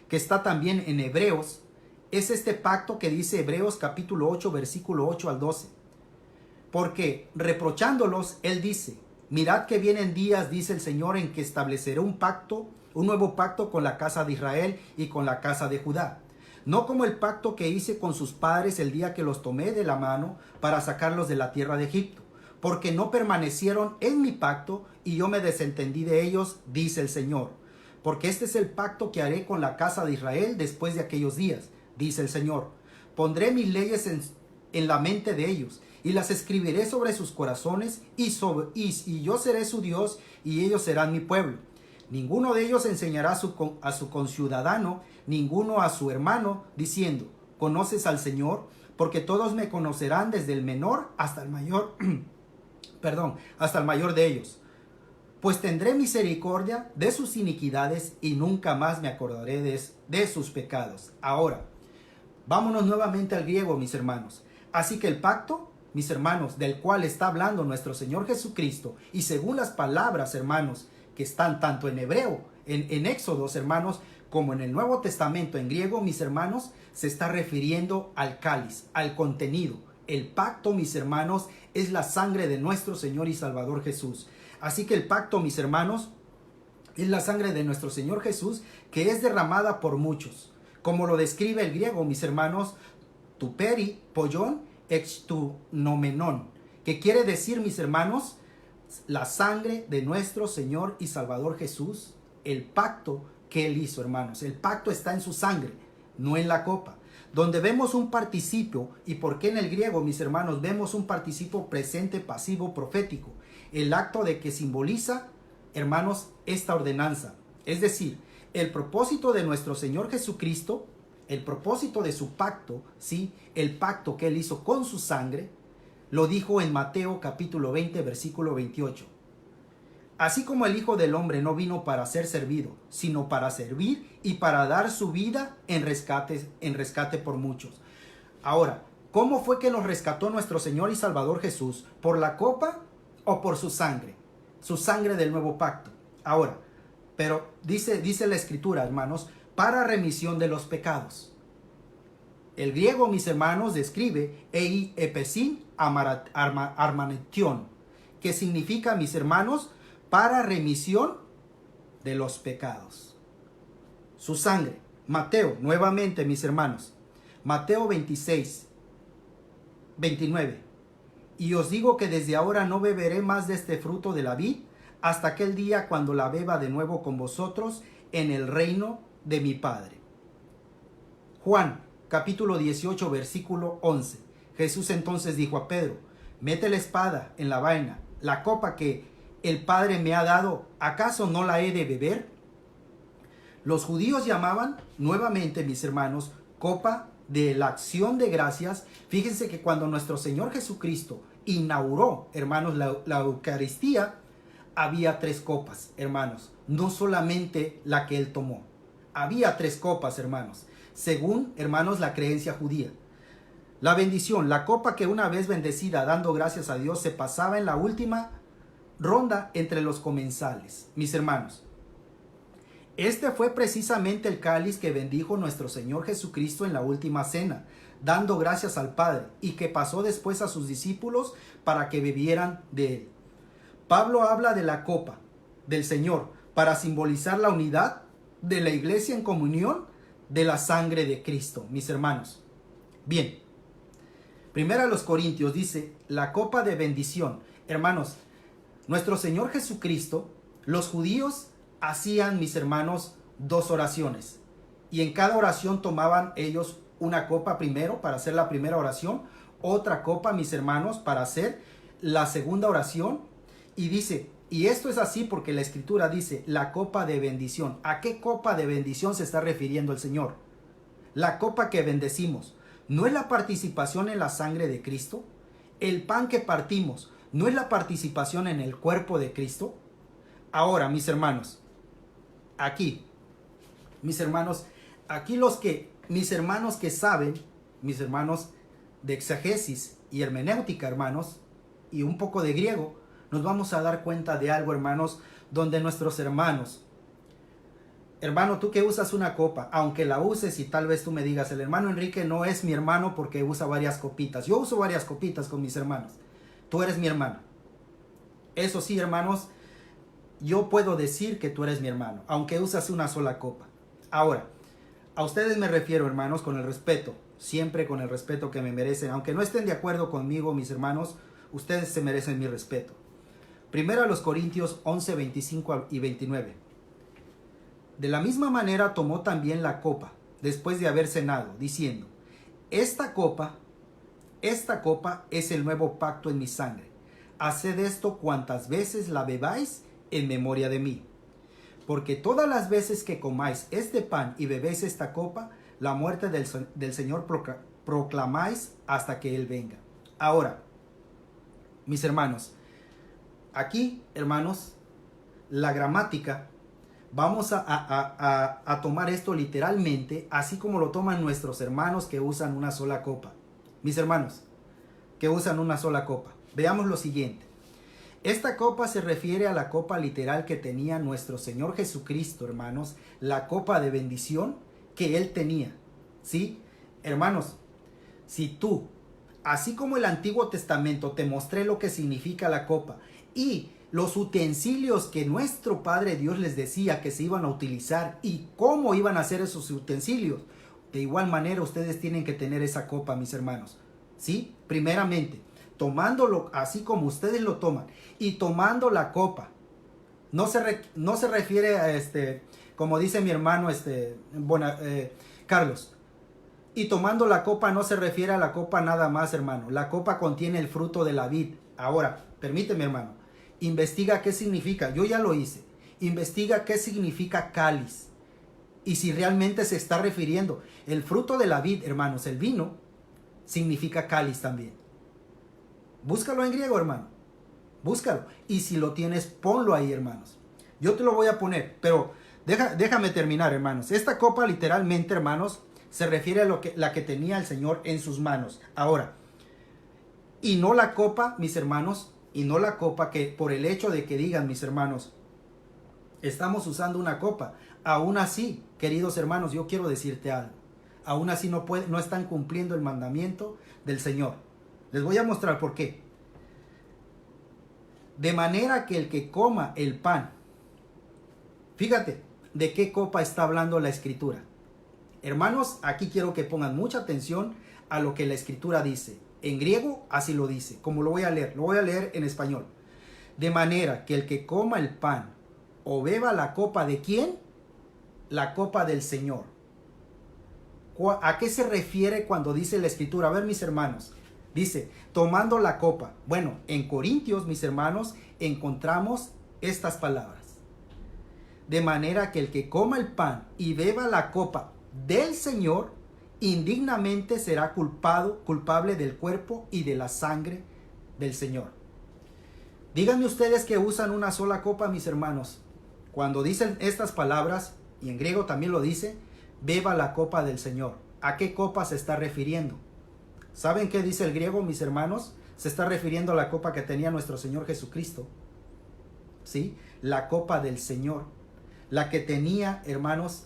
que está también en Hebreos, es este pacto que dice Hebreos capítulo 8, versículo 8 al 12. Porque reprochándolos, él dice, mirad que vienen días, dice el Señor, en que estableceré un nuevo pacto con la casa de Israel y con la casa de Judá. No como el pacto que hice con sus padres el día que los tomé de la mano para sacarlos de la tierra de Egipto, porque no permanecieron en mi pacto y yo me desentendí de ellos, dice el Señor. Porque este es el pacto que haré con la casa de Israel después de aquellos días, dice el Señor. Pondré mis leyes en la mente de ellos y las escribiré sobre sus corazones y yo seré su Dios y ellos serán mi pueblo. Ninguno de ellos enseñará a su conciudadano, ninguno a su hermano, diciendo, ¿conoces al Señor? Porque todos me conocerán desde el menor hasta el mayor, hasta el mayor de ellos. Pues tendré misericordia de sus iniquidades y nunca más me acordaré de sus pecados. Ahora, vámonos nuevamente al griego, mis hermanos. Así que el pacto, mis hermanos, del cual está hablando nuestro Señor Jesucristo, y según las palabras, hermanos, que están tanto en hebreo, en Éxodos, hermanos, como en el Nuevo Testamento en griego, mis hermanos, se está refiriendo al cáliz, al contenido. El pacto, mis hermanos, es la sangre de nuestro Señor y Salvador Jesús. Así que el pacto, mis hermanos, es la sangre de nuestro Señor Jesús que es derramada por muchos. Como lo describe el griego, mis hermanos, tu peri, pollón, ex tu nomenon, que quiere decir, mis hermanos, la sangre de nuestro Señor y Salvador Jesús, el pacto que Él hizo, hermanos. El pacto está en su sangre, no en la copa. donde vemos un participio. ¿Y por qué en el griego, mis hermanos, vemos un participio presente, pasivo, profético? El acto de que simboliza, hermanos, esta ordenanza. Es decir, el propósito de nuestro Señor Jesucristo, el propósito de su pacto, ¿sí? El pacto que Él hizo con su sangre, lo dijo en Mateo capítulo 20, versículo 28. Así como el Hijo del Hombre no vino para ser servido, sino para servir y para dar su vida en rescate por muchos. Ahora, ¿cómo fue que nos rescató nuestro Señor y Salvador Jesús? ¿Por la copa o por su sangre? Su sangre del nuevo pacto. Ahora, pero dice la Escritura, hermanos, para remisión de los pecados. El griego, mis hermanos, describe ei epesin armanetion, que significa, mis hermanos, para remisión de los pecados. Su sangre. Mateo, nuevamente, mis hermanos. Mateo 26, 29. Y os digo que desde ahora no beberé más de este fruto de la vid hasta aquel día cuando la beba de nuevo con vosotros en el reino de mi Padre. Juan, capítulo 18, versículo 11. Jesús entonces dijo a Pedro: mete la espada en la vaina, la copa que el Padre me ha dado, ¿acaso no la he de beber? Los judíos llamaban, nuevamente, mis hermanos, copa de la acción de gracias. Fíjense que cuando nuestro Señor Jesucristo inauguró, hermanos, la Eucaristía, había 3 copas, hermanos, no solamente la que Él tomó. Había 3 copas, hermanos, según, hermanos, la creencia judía. La bendición, la copa que una vez bendecida, dando gracias a Dios, se pasaba en la última ronda entre los comensales. Mis hermanos, este fue precisamente el cáliz que bendijo nuestro Señor Jesucristo en la última cena, dando gracias al Padre, y que pasó después a sus discípulos para que bebieran de él. Pablo habla de la copa del Señor para simbolizar la unidad de la iglesia en comunión de la sangre de Cristo, mis hermanos. Bien, primero a los Corintios dice, la copa de bendición. Hermanos, nuestro Señor Jesucristo, los judíos hacían, mis hermanos, 2 oraciones. Y en cada oración tomaban ellos una copa primero para hacer la primera oración, otra copa, mis hermanos, para hacer la segunda oración. Y dice, y esto es así porque la Escritura dice, la copa de bendición. ¿A qué copa de bendición se está refiriendo el Señor? La copa que bendecimos, ¿no es la participación en la sangre de Cristo? El pan que partimos, ¿no es la participación en el cuerpo de Cristo? Ahora, mis hermanos, aquí, mis hermanos que saben, mis hermanos de exegesis y hermenéutica, hermanos, y un poco de griego, nos vamos a dar cuenta de algo, hermanos, donde nuestros hermanos, hermano, tú que usas una copa, aunque la uses y tal vez tú me digas, el hermano Enrique no es mi hermano porque usa varias copitas. Yo uso varias copitas con mis hermanos. Tú eres mi hermano. Eso sí, hermanos, yo puedo decir que tú eres mi hermano, aunque usas una sola copa. Ahora, a ustedes me refiero, hermanos, con el respeto, siempre con el respeto que me merecen. Aunque no estén de acuerdo conmigo, mis hermanos, ustedes se merecen mi respeto. Primero a los Corintios 11, 25 y 29. De la misma manera tomó también la copa, después de haber cenado, diciendo, esta copa es el nuevo pacto en mi sangre. Haced esto cuantas veces la bebáis en memoria de mí. Porque todas las veces que comáis este pan y bebéis esta copa, la muerte del Señor proclamáis hasta que Él venga. Ahora, mis hermanos, aquí, hermanos, la gramática, vamos a tomar esto literalmente, así como lo toman nuestros hermanos que usan una sola copa. Mis hermanos, que usan una sola copa. Veamos lo siguiente. Esta copa se refiere a la copa literal que tenía nuestro Señor Jesucristo, hermanos, la copa de bendición que Él tenía. ¿Sí? Hermanos, si tú, así como el Antiguo Testamento te mostré lo que significa la copa y los utensilios que nuestro Padre Dios les decía que se iban a utilizar y cómo iban a hacer esos utensilios, de igual manera ustedes tienen que tener esa copa, mis hermanos. ¿Sí? Primeramente, tomándolo así como ustedes lo toman y tomando la copa. No se refiere a como dice mi hermano Carlos, Y tomando la copa no se refiere a la copa nada más, hermano. La copa contiene el fruto de la vid. Ahora, permíteme, hermano. Investiga qué significa. Yo ya lo hice. Investiga qué significa cáliz. Y si realmente se está refiriendo. El fruto de la vid, hermanos, el vino, significa cáliz también. Búscalo en griego, hermano. Búscalo. Y si lo tienes, ponlo ahí, hermanos. Yo te lo voy a poner. Pero déjame terminar, hermanos. Esta copa literalmente, hermanos, se refiere a la que tenía el Señor en sus manos. Ahora, y no la copa, mis hermanos, y no la copa que por el hecho de que digan, mis hermanos, estamos usando una copa. Aún así, queridos hermanos, yo quiero decirte algo. Aún así no están cumpliendo el mandamiento del Señor. Les voy a mostrar por qué. De manera que el que coma el pan, fíjate de qué copa está hablando la Escritura. Hermanos, aquí quiero que pongan mucha atención a lo que la Escritura dice. En griego así lo dice, como lo voy a leer en español. De manera que el que coma el pan o beba la copa de ¿quién? La copa del Señor. ¿A qué se refiere cuando dice la Escritura? A ver, mis hermanos, dice, tomando la copa. Bueno, en Corintios, mis hermanos, encontramos estas palabras. De manera que el que coma el pan y beba la copa del Señor, indignamente será culpable del cuerpo y de la sangre del Señor. Díganme ustedes que usan una sola copa, mis hermanos. Cuando dicen estas palabras, y en griego también lo dice, beba la copa del Señor. ¿A qué copa se está refiriendo? ¿Saben qué dice el griego, mis hermanos? Se está refiriendo a la copa que tenía nuestro Señor Jesucristo. ¿Sí? La copa del Señor. La que tenía, hermanos,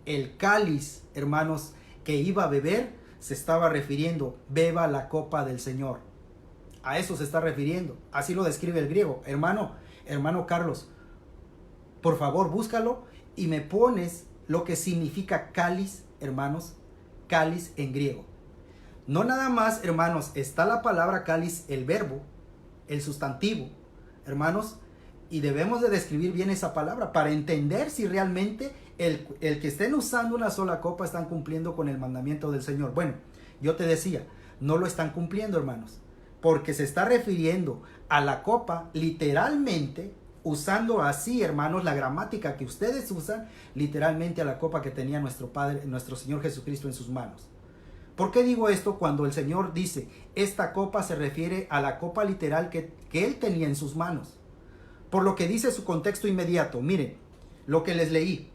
el cáliz, hermanos, que iba a beber, se estaba refiriendo, beba la copa del Señor. A eso se está refiriendo. Así lo describe el griego. Hermano Carlos, por favor, búscalo y me pones lo que significa cáliz, hermanos, cáliz en griego. No nada más, hermanos, está la palabra cáliz, el verbo, el sustantivo, hermanos, y debemos de describir bien esa palabra para entender si realmente el que estén usando una sola copa están cumpliendo con el mandamiento del Señor. Bueno, yo te decía, no lo están cumpliendo, hermanos, porque se está refiriendo a la copa literalmente, usando así, hermanos, la gramática que ustedes usan, literalmente a la copa que tenía nuestro Padre, nuestro Señor Jesucristo en sus manos. ¿Por qué digo esto? Cuando el Señor dice, esta copa se refiere a la copa literal que Él tenía en sus manos. Por lo que dice su contexto inmediato. Miren, lo que les leí.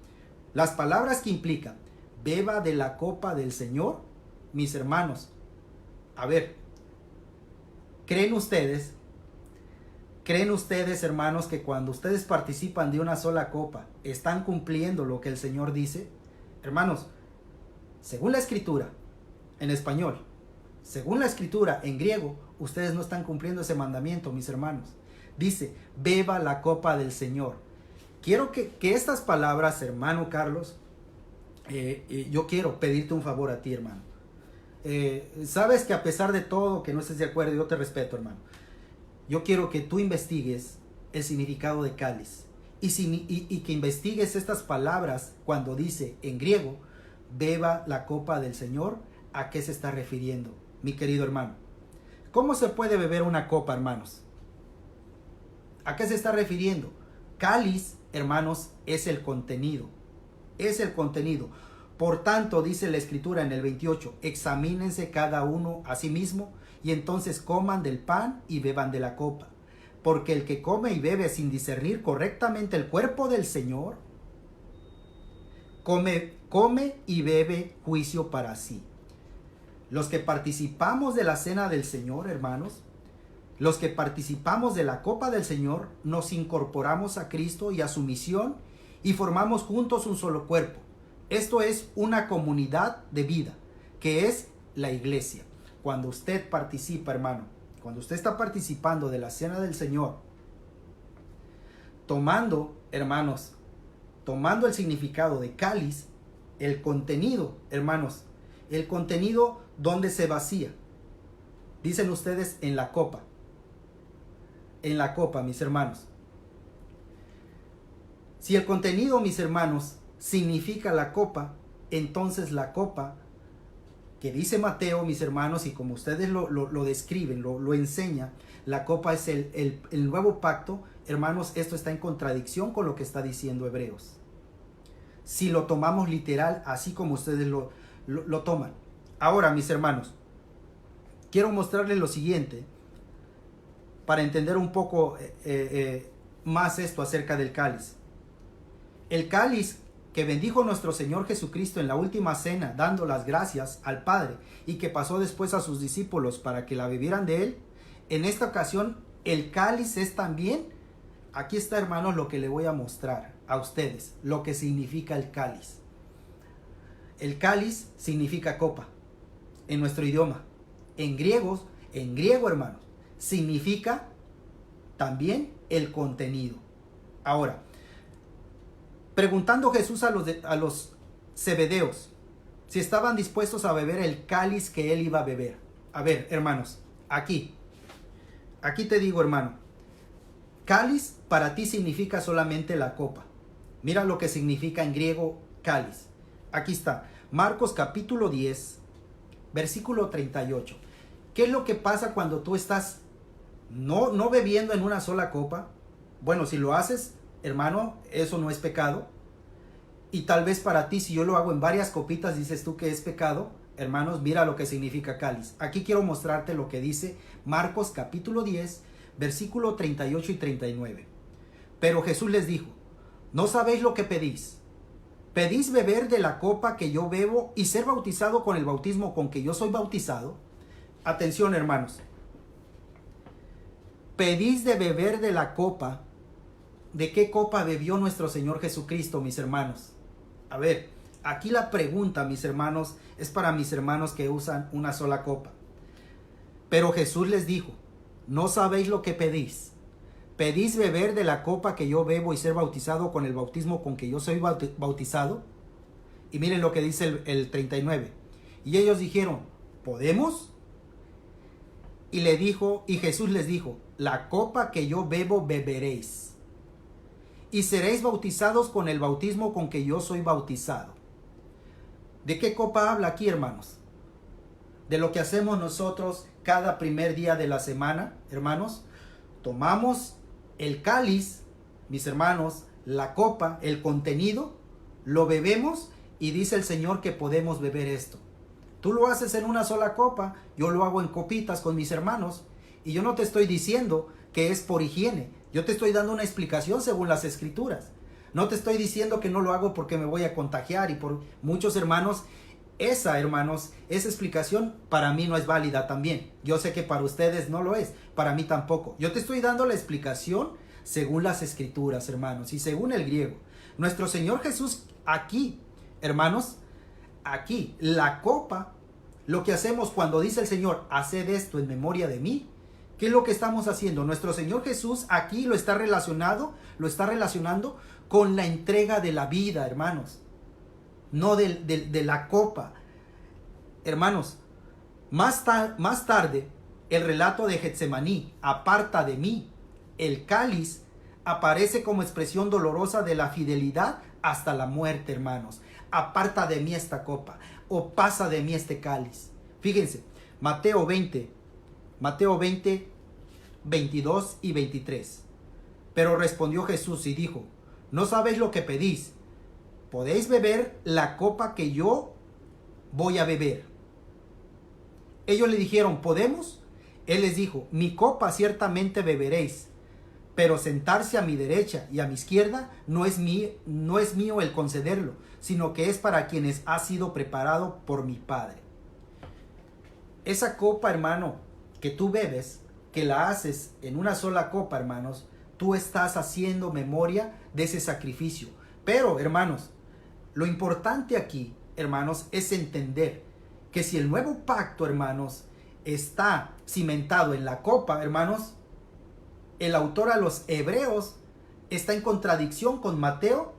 Las palabras que implican, beba de la copa del Señor, mis hermanos. A ver, ¿creen ustedes, hermanos, que cuando ustedes participan de una sola copa, están cumpliendo lo que el Señor dice? Hermanos, según la Escritura, en español, según la Escritura, en griego, ustedes no están cumpliendo ese mandamiento, mis hermanos. Dice, beba la copa del Señor. Quiero que estas palabras, hermano Carlos, yo quiero pedirte un favor a ti, hermano. Sabes que a pesar de todo, que no estés de acuerdo, yo te respeto, hermano. Yo quiero que tú investigues el significado de cáliz. Y que investigues estas palabras cuando dice en griego, beba la copa del Señor, ¿a qué se está refiriendo, mi querido hermano? ¿Cómo se puede beber una copa, hermanos? ¿A qué se está refiriendo? Cáliz, hermanos, es el contenido. Es el contenido. Por tanto, dice la Escritura en el 28, examínense cada uno a sí mismo y entonces coman del pan y beban de la copa. Porque el que come y bebe sin discernir correctamente el cuerpo del Señor, come y bebe juicio para sí. Los que participamos de la cena del Señor, hermanos, los que participamos de la copa del Señor, nos incorporamos a Cristo y a su misión y formamos juntos un solo cuerpo. Esto es una comunidad de vida, que es la iglesia. Cuando usted participa, hermano, cuando usted está participando de la cena del Señor, tomando, hermanos, tomando el significado de cáliz, el contenido, hermanos, el contenido donde se vacía. Dicen ustedes en la copa. En la copa, mis hermanos. Si el contenido, mis hermanos, significa la copa, entonces la copa que dice Mateo, mis hermanos, y como ustedes lo describen, lo enseña, la copa es el nuevo pacto. Hermanos, esto está en contradicción con lo que está diciendo Hebreos. Si lo tomamos literal, así como ustedes lo toman. Ahora, mis hermanos, quiero mostrarles lo siguiente para entender un poco más esto acerca del cáliz. El cáliz que bendijo nuestro Señor Jesucristo en la última cena, dando las gracias al Padre, y que pasó después a sus discípulos para que la bebieran de él, en esta ocasión el cáliz es también, aquí está, hermanos, lo que le voy a mostrar a ustedes, lo que significa el cáliz. El cáliz significa copa en nuestro idioma. En griego, hermanos, significa también el contenido. Ahora, preguntando Jesús a los zebedeos si estaban dispuestos a beber el cáliz que él iba a beber. A ver, hermanos, aquí te digo, hermano, cáliz para ti significa solamente la copa. Mira lo que significa en griego cáliz. Aquí está, Marcos capítulo 10, versículo 38. ¿Qué es lo que pasa cuando tú estás no bebiendo en una sola copa? Bueno, si lo haces, hermano, eso no es pecado. Y tal vez para ti, si yo lo hago en varias copitas, dices tú que es pecado. Hermanos, mira lo que significa cáliz. Aquí quiero mostrarte lo que dice Marcos capítulo 10, versículo 38 y 39. Pero Jesús les dijo: ¿no sabéis lo que pedís? ¿Pedís beber de la copa que yo bebo y ser bautizado con el bautismo con que yo soy bautizado? Atención, hermanos. ¿Pedís de beber de la copa? ¿De qué copa bebió nuestro Señor Jesucristo, mis hermanos? A ver, aquí la pregunta, mis hermanos, es para mis hermanos que usan una sola copa. Pero Jesús les dijo: ¿no sabéis lo que pedís? ¿Pedís beber de la copa que yo bebo y ser bautizado con el bautismo con que yo soy bautizado? Y miren lo que dice el 39. Y ellos dijeron: ¿podemos? Y Jesús les dijo: la copa que yo bebo beberéis, y seréis bautizados con el bautismo con que yo soy bautizado. ¿De qué copa habla aquí, hermanos? De lo que hacemos nosotros cada primer día de la semana, hermanos. Tomamos el cáliz, mis hermanos, la copa, el contenido, lo bebemos y dice el Señor que podemos beber esto. Tú lo haces en una sola copa, yo lo hago en copitas con mis hermanos, y yo no te estoy diciendo que es por higiene, yo te estoy dando una explicación según las Escrituras. No te estoy diciendo que no lo hago porque me voy a contagiar, y por muchos hermanos, esa explicación para mí no es válida también. Yo sé que para ustedes no lo es, para mí tampoco. Yo te estoy dando la explicación según las Escrituras, hermanos, y según el griego. Nuestro Señor Jesús aquí, hermanos, aquí, la copa, lo que hacemos cuando dice el Señor: haced esto en memoria de mí. ¿Qué es lo que estamos haciendo? Nuestro Señor Jesús aquí lo está relacionando con la entrega de la vida, hermanos. No de la copa. Hermanos, más tarde, el relato de Getsemaní, aparta de mí, el cáliz, aparece como expresión dolorosa de la fidelidad hasta la muerte, hermanos. Aparta de mí esta copa, o pasa de mí este cáliz. Fíjense, Mateo 20, 22 y 23. Pero respondió Jesús y dijo: ¿no sabéis lo que pedís? ¿Podéis beber la copa que yo voy a beber? Ellos le dijeron: ¿podemos? Él les dijo: mi copa ciertamente beberéis, pero sentarse a mi derecha y a mi izquierda no es mío el concederlo, sino que es para quienes ha sido preparado por mi Padre. Esa copa, hermano, que tú bebes, que la haces en una sola copa, hermanos, tú estás haciendo memoria de ese sacrificio. Pero, hermanos, lo importante aquí, hermanos, es entender que si el nuevo pacto, hermanos, está cimentado en la copa, hermanos, el autor a los Hebreos está en contradicción con Mateo,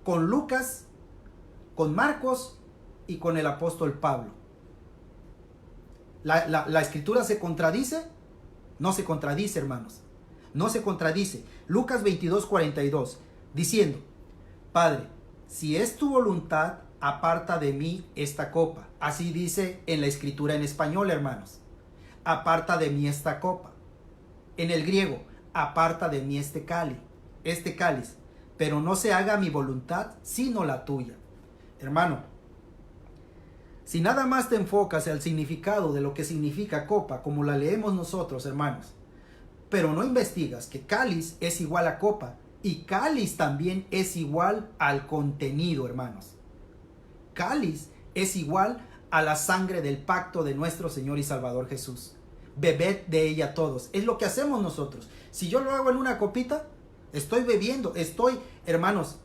con Lucas, con Marcos y con el apóstol Pablo. ¿La escritura se contradice? No se contradice, hermanos. No se contradice. Lucas 22:42, diciendo: Padre, si es tu voluntad, aparta de mí esta copa. Así dice en la escritura en español, hermanos. Aparta de mí esta copa. En el griego, aparta de mí este cáliz, pero no se haga mi voluntad sino la tuya. Hermano, si nada más te enfocas al significado de lo que significa copa, como la leemos nosotros, hermanos, pero no investigas que cáliz es igual a copa y cáliz también es igual al contenido, hermanos. Cáliz es igual a la sangre del pacto de nuestro Señor y Salvador Jesús. Bebed de ella todos. Es lo que hacemos nosotros. Si yo lo hago en una copita, estoy bebiendo, hermanos,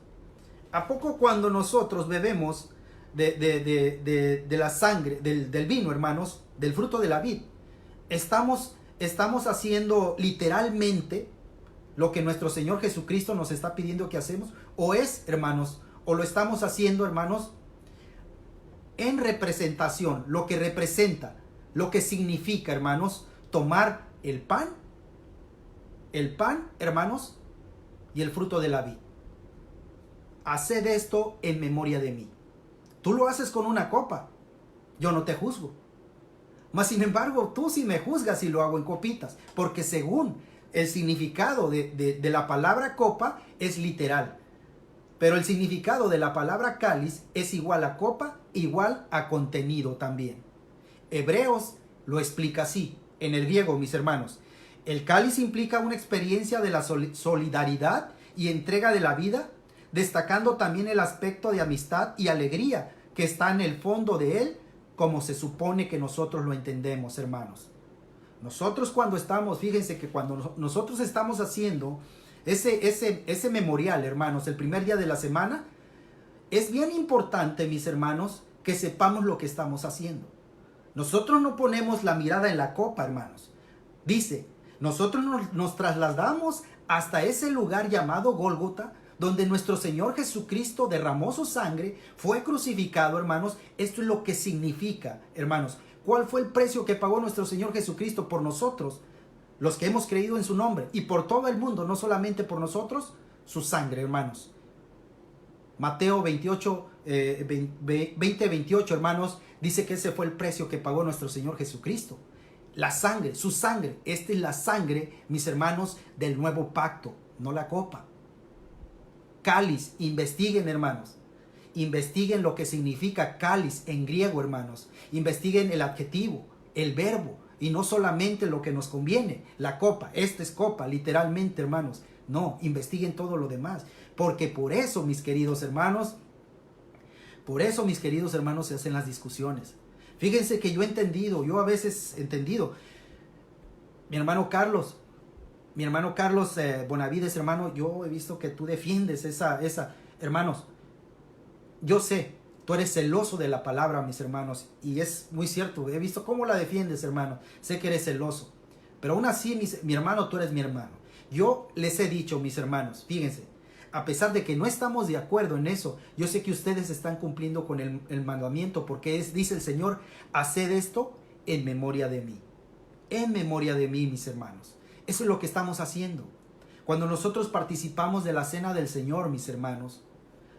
¿a poco cuando nosotros bebemos de la sangre, del vino, hermanos, del fruto de la vid, estamos haciendo literalmente lo que nuestro Señor Jesucristo nos está pidiendo que hacemos? ¿O hermanos, o lo estamos haciendo, hermanos, en representación, lo que representa, lo que significa, hermanos, tomar el pan, hermanos, y el fruto de la vid? Haced esto en memoria de mí. Tú lo haces con una copa, yo no te juzgo. Mas sin embargo, tú sí me juzgas si lo hago en copitas, porque según el significado de la palabra copa es literal. Pero el significado de la palabra cáliz es igual a copa, igual a contenido también. Hebreos lo explica así, en el griego, mis hermanos. El cáliz implica una experiencia de la solidaridad y entrega de la vida, destacando también el aspecto de amistad y alegría que está en el fondo de él, como se supone que nosotros lo entendemos, hermanos. Nosotros cuando estamos, fíjense que cuando nosotros estamos haciendo ese memorial, hermanos, el primer día de la semana, es bien importante, mis hermanos, que sepamos lo que estamos haciendo. Nosotros no ponemos la mirada en la copa, hermanos. Dice, nosotros nos trasladamos hasta ese lugar llamado Gólgota, donde nuestro Señor Jesucristo derramó su sangre, fue crucificado, hermanos. Esto es lo que significa, hermanos. ¿Cuál fue el precio que pagó nuestro Señor Jesucristo por nosotros, los que hemos creído en su nombre, y por todo el mundo, no solamente por nosotros? Su sangre, hermanos. Mateo 20:28, hermanos, dice que ese fue el precio que pagó nuestro Señor Jesucristo. La sangre, su sangre. Esta es la sangre, mis hermanos, del nuevo pacto, no la copa. Cáliz, investiguen, hermanos. Investiguen lo que significa cáliz en griego, hermanos. Investiguen el adjetivo, el verbo, y no solamente lo que nos conviene. La copa, esta es copa, literalmente, hermanos. No, investiguen todo lo demás. Porque por eso, mis queridos hermanos, se hacen las discusiones. Fíjense que yo a veces he entendido. Mi hermano Carlos Bonavides, hermano, yo he visto que tú defiendes esa, hermanos, yo sé, tú eres celoso de la palabra, mis hermanos, y es muy cierto, he visto cómo la defiendes, hermano, sé que eres celoso, pero aún así, mi hermano, tú eres mi hermano. Yo les he dicho, mis hermanos, fíjense, a pesar de que no estamos de acuerdo en eso, yo sé que ustedes están cumpliendo con el mandamiento, porque dice el Señor, haced esto en memoria de mí. En memoria de mí, mis hermanos. Eso es lo que estamos haciendo. Cuando nosotros participamos de la cena del Señor, mis hermanos,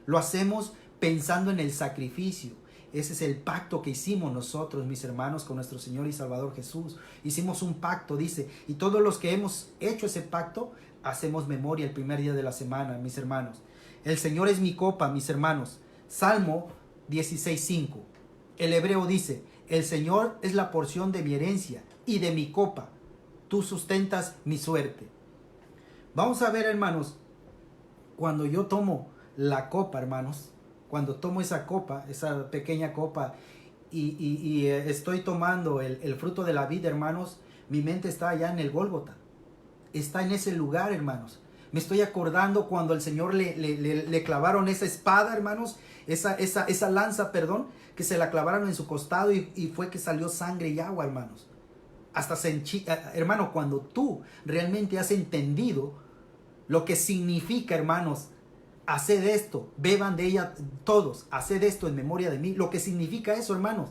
lo hacemos pensando en el sacrificio. Ese es el pacto que hicimos nosotros, mis hermanos, con nuestro Señor y Salvador Jesús. Hicimos un pacto, dice, y todos los que hemos hecho ese pacto, hacemos memoria el primer día de la semana, mis hermanos. El Señor es mi copa, mis hermanos. Salmo 16:5. El hebreo dice, el Señor es la porción de mi herencia y de mi copa. Tú sustentas mi suerte. Vamos a ver, hermanos, cuando yo tomo la copa, hermanos, cuando tomo esa copa, esa pequeña copa, y estoy tomando el fruto de la vida, hermanos, mi mente está allá en el Gólgota. Está en ese lugar, hermanos. Me estoy acordando cuando al Señor le clavaron esa espada, hermanos, esa lanza, perdón, que se la clavaron en su costado y fue que salió sangre y agua, hermanos. Hermano, cuando tú realmente has entendido lo que significa, hermanos, haced esto, beban de ella todos, haced esto en memoria de mí, lo que significa eso, hermanos,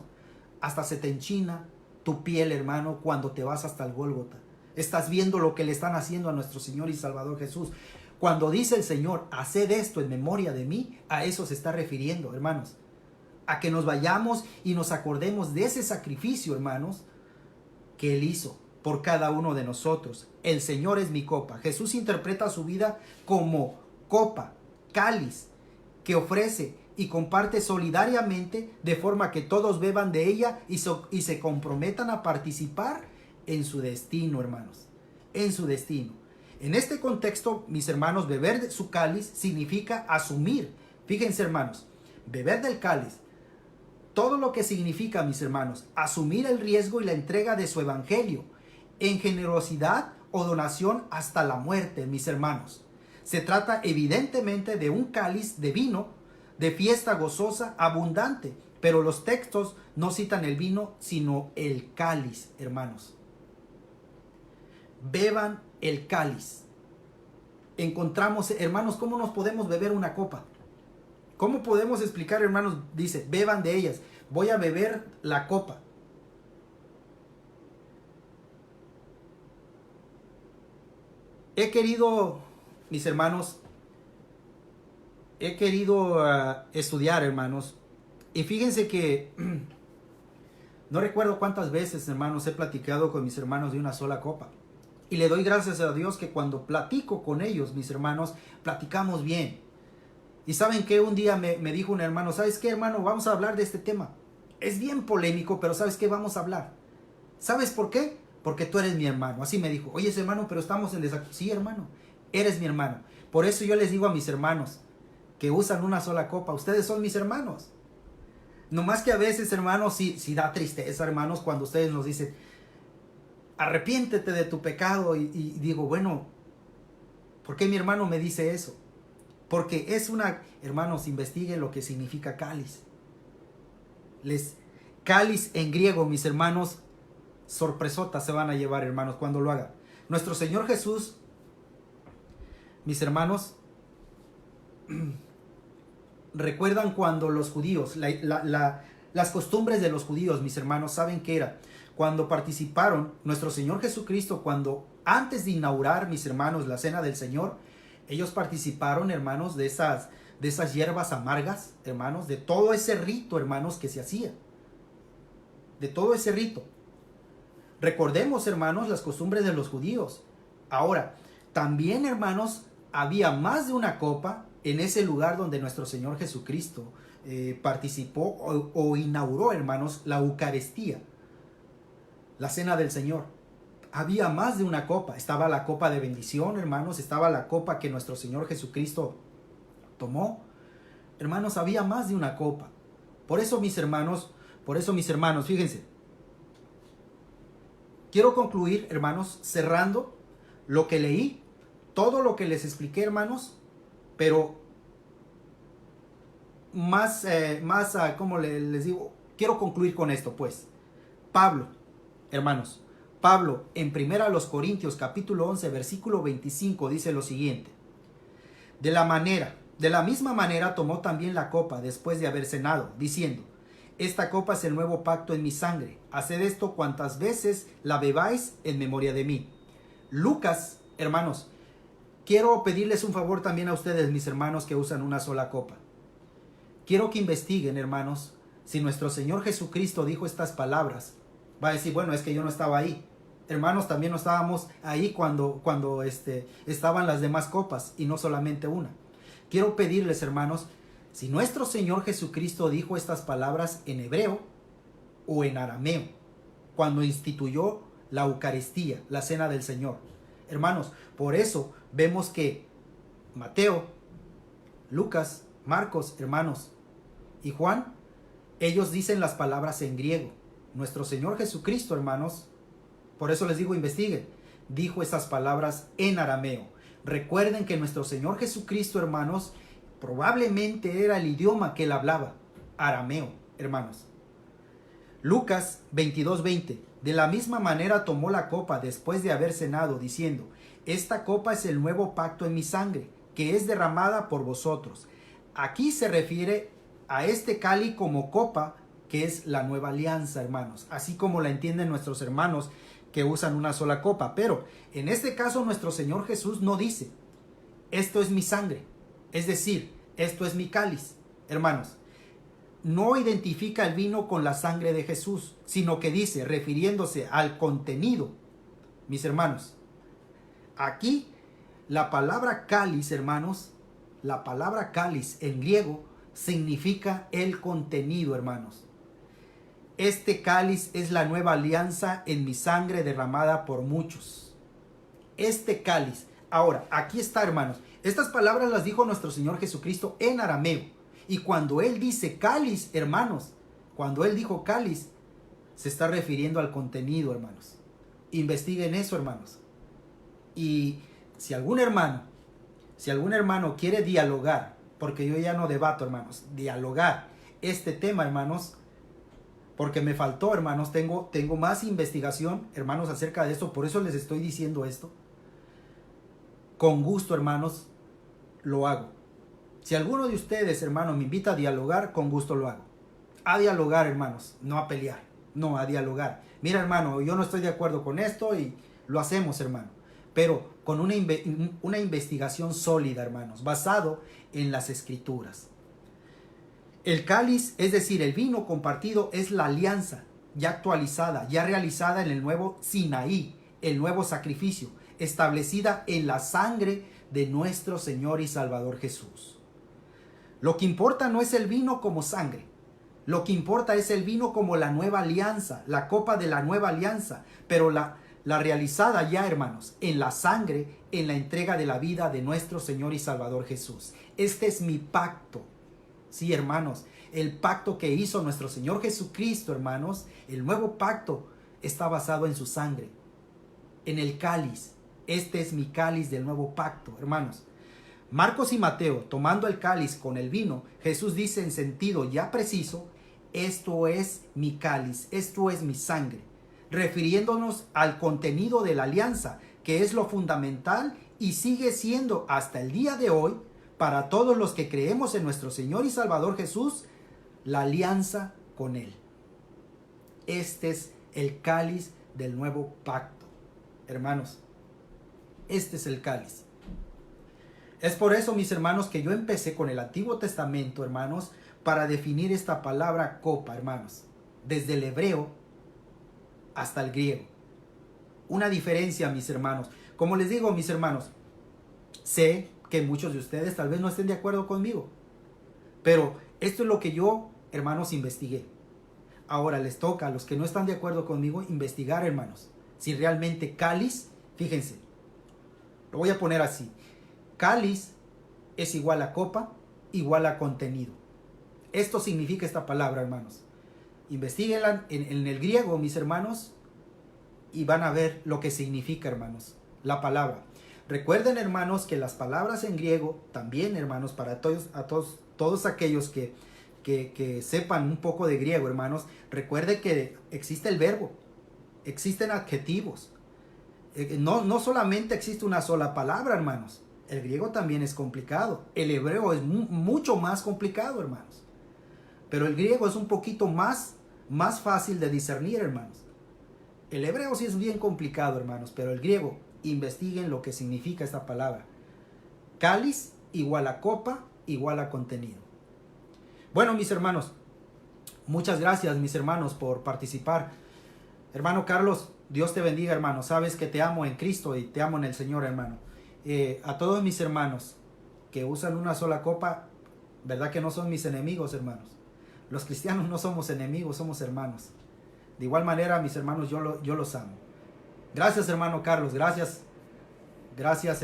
hasta se te enchina tu piel, hermano, cuando te vas hasta el Gólgota. Estás viendo lo que le están haciendo a nuestro Señor y Salvador Jesús. Cuando dice el Señor, haced esto en memoria de mí, a eso se está refiriendo, hermanos. a que nos vayamos y nos acordemos de ese sacrificio, hermanos, que Él hizo por cada uno de nosotros. El Señor es mi copa. Jesús interpreta su vida como copa, cáliz, que ofrece y comparte solidariamente de forma que todos beban de ella y se comprometan a participar en su destino, hermanos, en su destino. En este contexto, mis hermanos, beber de su cáliz significa asumir. Fíjense, hermanos, beber del cáliz, todo lo que significa, mis hermanos, asumir el riesgo y la entrega de su evangelio en generosidad o donación hasta la muerte, mis hermanos. Se trata evidentemente de un cáliz de vino, de fiesta gozosa, abundante, pero los textos no citan el vino, sino el cáliz, hermanos. Beban el cáliz. Encontramos, hermanos, ¿cómo nos podemos beber una copa? ¿Cómo podemos explicar, hermanos? Dice, beban de ellas. Voy a beber la copa. He querido, mis hermanos, estudiar, hermanos. Y fíjense que no recuerdo cuántas veces, hermanos, he platicado con mis hermanos de una sola copa. Y le doy gracias a Dios que cuando platico con ellos, mis hermanos, platicamos bien. Y saben que un día me dijo un hermano, ¿sabes qué, hermano? Vamos a hablar de este tema. Es bien polémico, pero ¿sabes qué? Vamos a hablar. ¿Sabes por qué? Porque tú eres mi hermano. Así me dijo, oye, hermano, pero estamos en desacuerdo. Sí, hermano, eres mi hermano. Por eso yo les digo a mis hermanos que usan una sola copa, ustedes son mis hermanos. No más que a veces, hermanos, sí da tristeza, hermanos, cuando ustedes nos dicen, arrepiéntete de tu pecado. Y digo, bueno, ¿por qué mi hermano me dice eso? Porque es hermanos, investiguen lo que significa cáliz. Cáliz en griego, mis hermanos, sorpresotas se van a llevar, hermanos, cuando lo hagan. Nuestro Señor Jesús, mis hermanos, recuerdan cuando los judíos, las costumbres de los judíos, mis hermanos, ¿saben qué era? Cuando participaron, nuestro Señor Jesucristo, antes de inaugurar, mis hermanos, la cena del Señor, ellos participaron, hermanos, de esas hierbas amargas, hermanos, de todo ese rito, hermanos, que se hacía. De todo ese rito. Recordemos, hermanos, las costumbres de los judíos. Ahora, también, hermanos, había más de una copa en ese lugar donde nuestro Señor Jesucristo participó o inauguró, hermanos, la Eucaristía, la cena del Señor. Había más de una copa. Estaba la copa de bendición, hermanos. Estaba la copa que nuestro Señor Jesucristo tomó. Hermanos, había más de una copa. Por eso, mis hermanos, fíjense. Quiero concluir, hermanos, cerrando lo que leí, todo lo que les expliqué, hermanos, pero ¿cómo les digo? Quiero concluir con esto, pues. Pablo, hermanos, en 1 Corintios capítulo 11, versículo 25 dice lo siguiente. De la misma manera tomó también la copa después de haber cenado, diciendo, esta copa es el nuevo pacto en mi sangre. Haced esto cuantas veces la bebáis en memoria de mí. Lucas, hermanos, quiero pedirles un favor también a ustedes, mis hermanos, que usan una sola copa. Quiero que investiguen, hermanos, si nuestro Señor Jesucristo dijo estas palabras. Va a decir, bueno, es que yo no estaba ahí. Hermanos, también no estábamos ahí cuando estaban las demás copas y no solamente una. Quiero pedirles, hermanos, si nuestro Señor Jesucristo dijo estas palabras en hebreo o en arameo, cuando instituyó la Eucaristía, la cena del Señor. Hermanos, por eso vemos que Mateo, Lucas, Marcos, hermanos, y Juan, ellos dicen las palabras en griego. Nuestro Señor Jesucristo, hermanos, por eso les digo, investiguen, dijo esas palabras en arameo. Recuerden que nuestro Señor Jesucristo, hermanos, probablemente era el idioma que él hablaba, arameo, hermanos. Lucas 22:20. De la misma manera tomó la copa después de haber cenado, diciendo, esta copa es el nuevo pacto en mi sangre, que es derramada por vosotros. Aquí se refiere a este cáliz como copa, que es la nueva alianza, hermanos, así como la entienden nuestros hermanos que usan una sola copa. Pero en este caso nuestro Señor Jesús no dice, esto es mi sangre, es decir, esto es mi cáliz, hermanos. no identifica el vino con la sangre de Jesús, sino que dice, refiriéndose al contenido, mis hermanos, aquí la palabra cáliz, hermanos, la palabra cáliz en griego significa el contenido, hermanos. Este cáliz es la nueva alianza en mi sangre derramada por muchos. Este cáliz. Ahora, aquí está, hermanos. Estas palabras las dijo nuestro Señor Jesucristo en arameo. Y cuando Él dice cáliz, hermanos, cuando Él dijo cáliz, se está refiriendo al contenido, hermanos. Investiguen eso, hermanos. Y si algún hermano quiere dialogar, porque yo ya no debato, hermanos, dialogar este tema, hermanos, porque me faltó, hermanos, tengo más investigación, hermanos, acerca de esto, por eso les estoy diciendo esto. Con gusto, hermanos, lo hago. Si alguno de ustedes, hermanos, me invita a dialogar, con gusto lo hago. A dialogar, hermanos, no a pelear, no, a dialogar. Mira, hermano, yo no estoy de acuerdo con esto y lo hacemos, hermano. Pero con una investigación sólida, hermanos, basado en las Escrituras. El cáliz, es decir, el vino compartido, es la alianza ya actualizada, ya realizada en el nuevo Sinaí, el nuevo sacrificio, establecida en la sangre de nuestro Señor y Salvador Jesús. Lo que importa no es el vino como sangre, lo que importa es el vino como la nueva alianza, la copa de la nueva alianza, pero la realizada ya, hermanos, en la sangre, en la entrega de la vida de nuestro Señor y Salvador Jesús. Este es mi pacto. Sí, hermanos, el pacto que hizo nuestro Señor Jesucristo, hermanos, el nuevo pacto está basado en su sangre, en el cáliz. Este es mi cáliz del nuevo pacto, hermanos. Marcos y Mateo, tomando el cáliz con el vino, Jesús dice en sentido ya preciso, esto es mi cáliz, esto es mi sangre, refiriéndonos al contenido de la alianza, que es lo fundamental y sigue siendo hasta el día de hoy, para todos los que creemos en nuestro Señor y Salvador Jesús, la alianza con Él. Este es el cáliz del nuevo pacto. Hermanos, este es el cáliz. Es por eso, mis hermanos, que yo empecé con el Antiguo Testamento, hermanos, para definir esta palabra copa, hermanos, desde el hebreo hasta el griego. Una diferencia, mis hermanos. Como les digo, mis hermanos, sé que muchos de ustedes tal vez no estén de acuerdo conmigo, pero esto es lo que yo, hermanos, investigué. Ahora les toca a los que no están de acuerdo conmigo investigar, hermanos, si realmente cáliz, fíjense, lo voy a poner así, cáliz es igual a copa, igual a contenido. Esto significa esta palabra, hermanos. Investíguenla en el griego, mis hermanos, y van a ver lo que significa, hermanos, la palabra. Recuerden, hermanos, que las palabras en griego también, hermanos, para todos aquellos que sepan un poco de griego, hermanos, recuerden que existe el verbo, existen adjetivos. No solamente existe una sola palabra, hermanos. El griego también es complicado. El hebreo es mucho más complicado, hermanos. Pero el griego es un poquito más fácil de discernir, hermanos. El hebreo sí es bien complicado, hermanos, pero el griego, investiguen lo que significa esta palabra. Cáliz igual a copa igual a contenido. Bueno, mis hermanos, muchas gracias, mis hermanos, por participar. Hermano Carlos, Dios te bendiga, hermano. Sabes que te amo en Cristo y te amo en el Señor, hermano. A todos mis hermanos que usan una sola copa, verdad que no son mis enemigos, hermanos. Los cristianos no somos enemigos, somos hermanos. De igual manera, mis hermanos, yo los amo. Gracias, hermano Carlos, gracias. Gracias,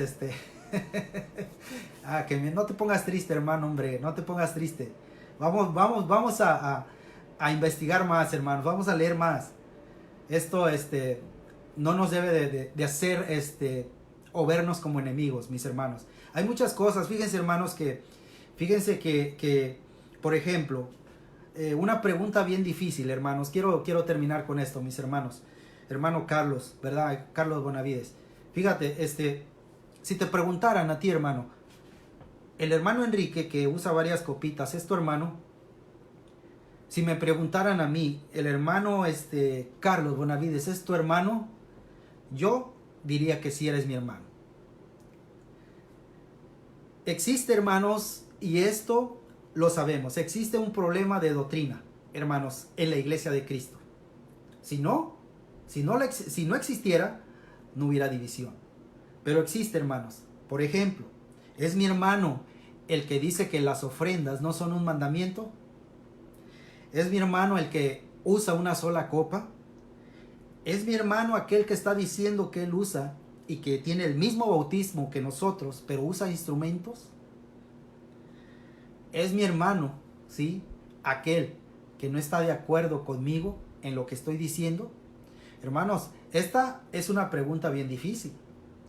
no te pongas triste, hermano, hombre, no te pongas triste. Vamos a investigar más, hermanos, vamos a leer más. Esto, no nos debe de hacer, o vernos como enemigos, mis hermanos. Hay muchas cosas, fíjense, hermanos, fíjense que por ejemplo, una pregunta bien difícil, hermanos. Quiero terminar con esto, mis hermanos. Hermano Carlos, ¿verdad? Carlos Bonavides. Fíjate, si te preguntaran a ti, hermano, el hermano Enrique, que usa varias copitas, ¿es tu hermano? Si me preguntaran a mí, el hermano Carlos Bonavides, ¿es tu hermano? Yo diría que sí eres mi hermano. Existe, hermanos, y esto lo sabemos, existe un problema de doctrina, hermanos, en la iglesia de Cristo. Si no existiera, no hubiera división. Pero existe, hermanos. Por ejemplo, ¿es mi hermano el que dice que las ofrendas no son un mandamiento? ¿Es mi hermano el que usa una sola copa? ¿Es mi hermano aquel que está diciendo que él usa y que tiene el mismo bautismo que nosotros, pero usa instrumentos? ¿Es mi hermano, sí, aquel que no está de acuerdo conmigo en lo que estoy diciendo? Hermanos, esta es una pregunta bien difícil.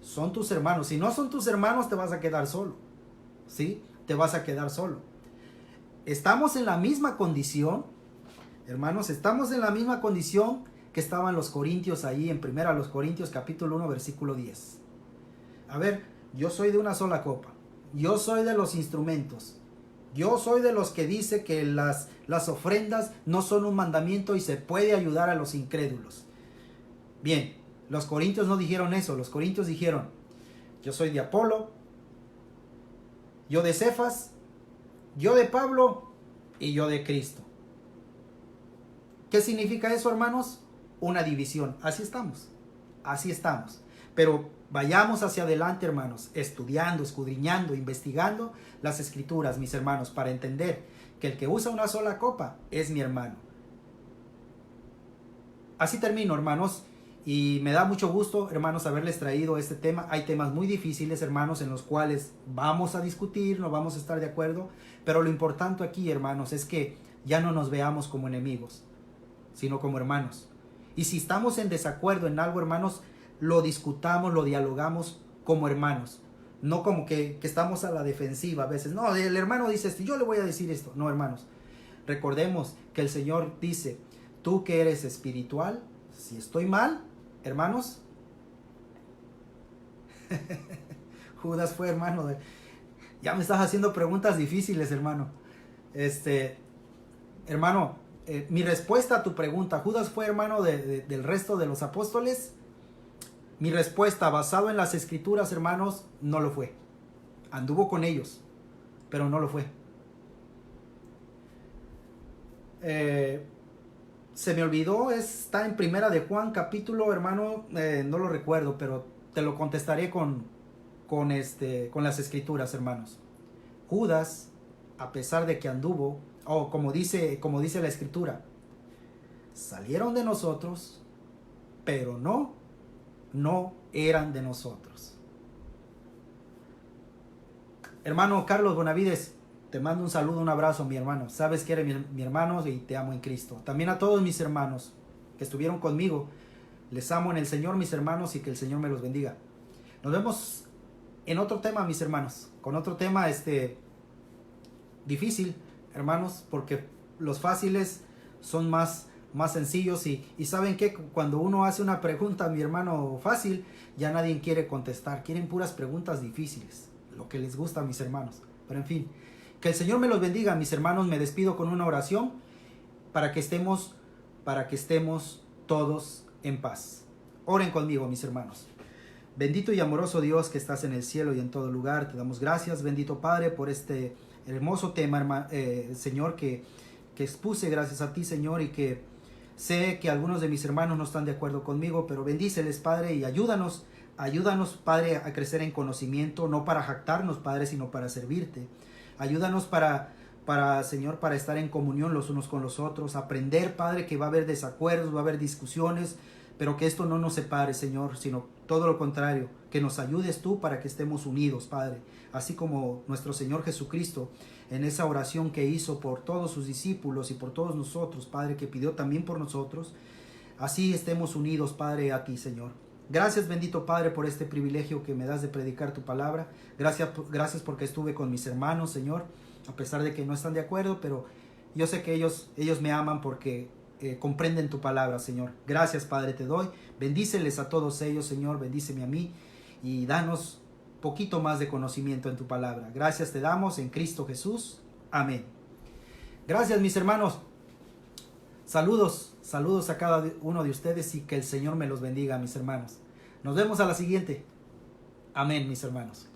Son tus hermanos. Si no son tus hermanos, te vas a quedar solo. ¿Sí? Te vas a quedar solo. Estamos en la misma condición, hermanos, estamos en la misma condición que estaban los corintios ahí en 1 Corintios capítulo 1 versículo 10. A ver, yo soy de una sola copa. Yo soy de los instrumentos. Yo soy de los que dice que las ofrendas no son un mandamiento y se puede ayudar a los incrédulos. Bien, los corintios no dijeron eso. Los corintios dijeron, yo soy de Apolo, yo de Cefas, yo de Pablo y yo de Cristo. ¿Qué significa eso, hermanos? Una división. Así estamos. Así estamos. Pero vayamos hacia adelante, hermanos, estudiando, escudriñando, investigando las escrituras, mis hermanos, para entender que el que usa una sola copa es mi hermano. Así termino, hermanos, y me da mucho gusto, hermanos, haberles traído este tema. Hay temas muy difíciles, hermanos, en los cuales vamos a discutir, no vamos a estar de acuerdo, pero lo importante aquí, hermanos, es que ya no nos veamos como enemigos, sino como hermanos. Y si estamos en desacuerdo en algo, hermanos, lo discutamos, lo dialogamos como hermanos. No como que estamos a la defensiva a veces. No, el hermano dice esto, yo le voy a decir esto. No, hermanos. Recordemos que el Señor dice, tú que eres espiritual, si estoy mal, hermanos. Judas fue hermano de... Ya me estás haciendo preguntas difíciles, hermano. Hermano, mi respuesta a tu pregunta, ¿Judas fue hermano del resto de los apóstoles? Mi respuesta, basado en las escrituras, hermanos, no lo fue. Anduvo con ellos, pero no lo fue. Se me olvidó, está en Primera de Juan, capítulo, hermano, no lo recuerdo, pero te lo contestaré con las escrituras, hermanos. Judas, a pesar de que anduvo, como dice la escritura, salieron de nosotros, pero no eran de nosotros. Hermano Carlos Bonavides, te mando un saludo, un abrazo, mi hermano. Sabes que eres mi hermano y te amo en Cristo. También a todos mis hermanos que estuvieron conmigo, les amo en el Señor, mis hermanos, y que el Señor me los bendiga. Nos vemos en otro tema, mis hermanos, con otro tema difícil, hermanos, porque los fáciles son más sencillos y saben que cuando uno hace una pregunta, mi hermano, fácil, ya nadie quiere contestar, quieren puras preguntas difíciles, lo que les gusta a mis hermanos. Pero en fin, que el Señor me los bendiga, mis hermanos. Me despido con una oración para que estemos todos en paz. Oren conmigo, mis hermanos. Bendito y amoroso Dios que estás en el cielo y en todo lugar, te damos gracias, bendito Padre, por este hermoso tema, Señor, que expuse gracias a ti, Señor, y que sé que algunos de mis hermanos no están de acuerdo conmigo, pero bendíceles, Padre, y ayúdanos, Padre, a crecer en conocimiento, no para jactarnos, Padre, sino para servirte. Ayúdanos Señor, para estar en comunión los unos con los otros, aprender, Padre, que va a haber desacuerdos, va a haber discusiones, pero que esto no nos separe, Señor, sino todo lo contrario, que nos ayudes tú para que estemos unidos, Padre, así como nuestro Señor Jesucristo en esa oración que hizo por todos sus discípulos y por todos nosotros, Padre, que pidió también por nosotros, así estemos unidos, Padre, a ti, Señor. Gracias, bendito Padre, por este privilegio que me das de predicar tu palabra. Gracias porque estuve con mis hermanos, Señor, a pesar de que no están de acuerdo, pero yo sé que ellos me aman porque comprenden tu palabra, Señor. Gracias, Padre, te doy. Bendíceles a todos ellos, Señor. Bendíceme a mí y danos poquito más de conocimiento en tu palabra. Gracias te damos en Cristo Jesús. Amén. Gracias, mis hermanos. Saludos a cada uno de ustedes y que el Señor me los bendiga, mis hermanos. Nos vemos a la siguiente. Amén, mis hermanos.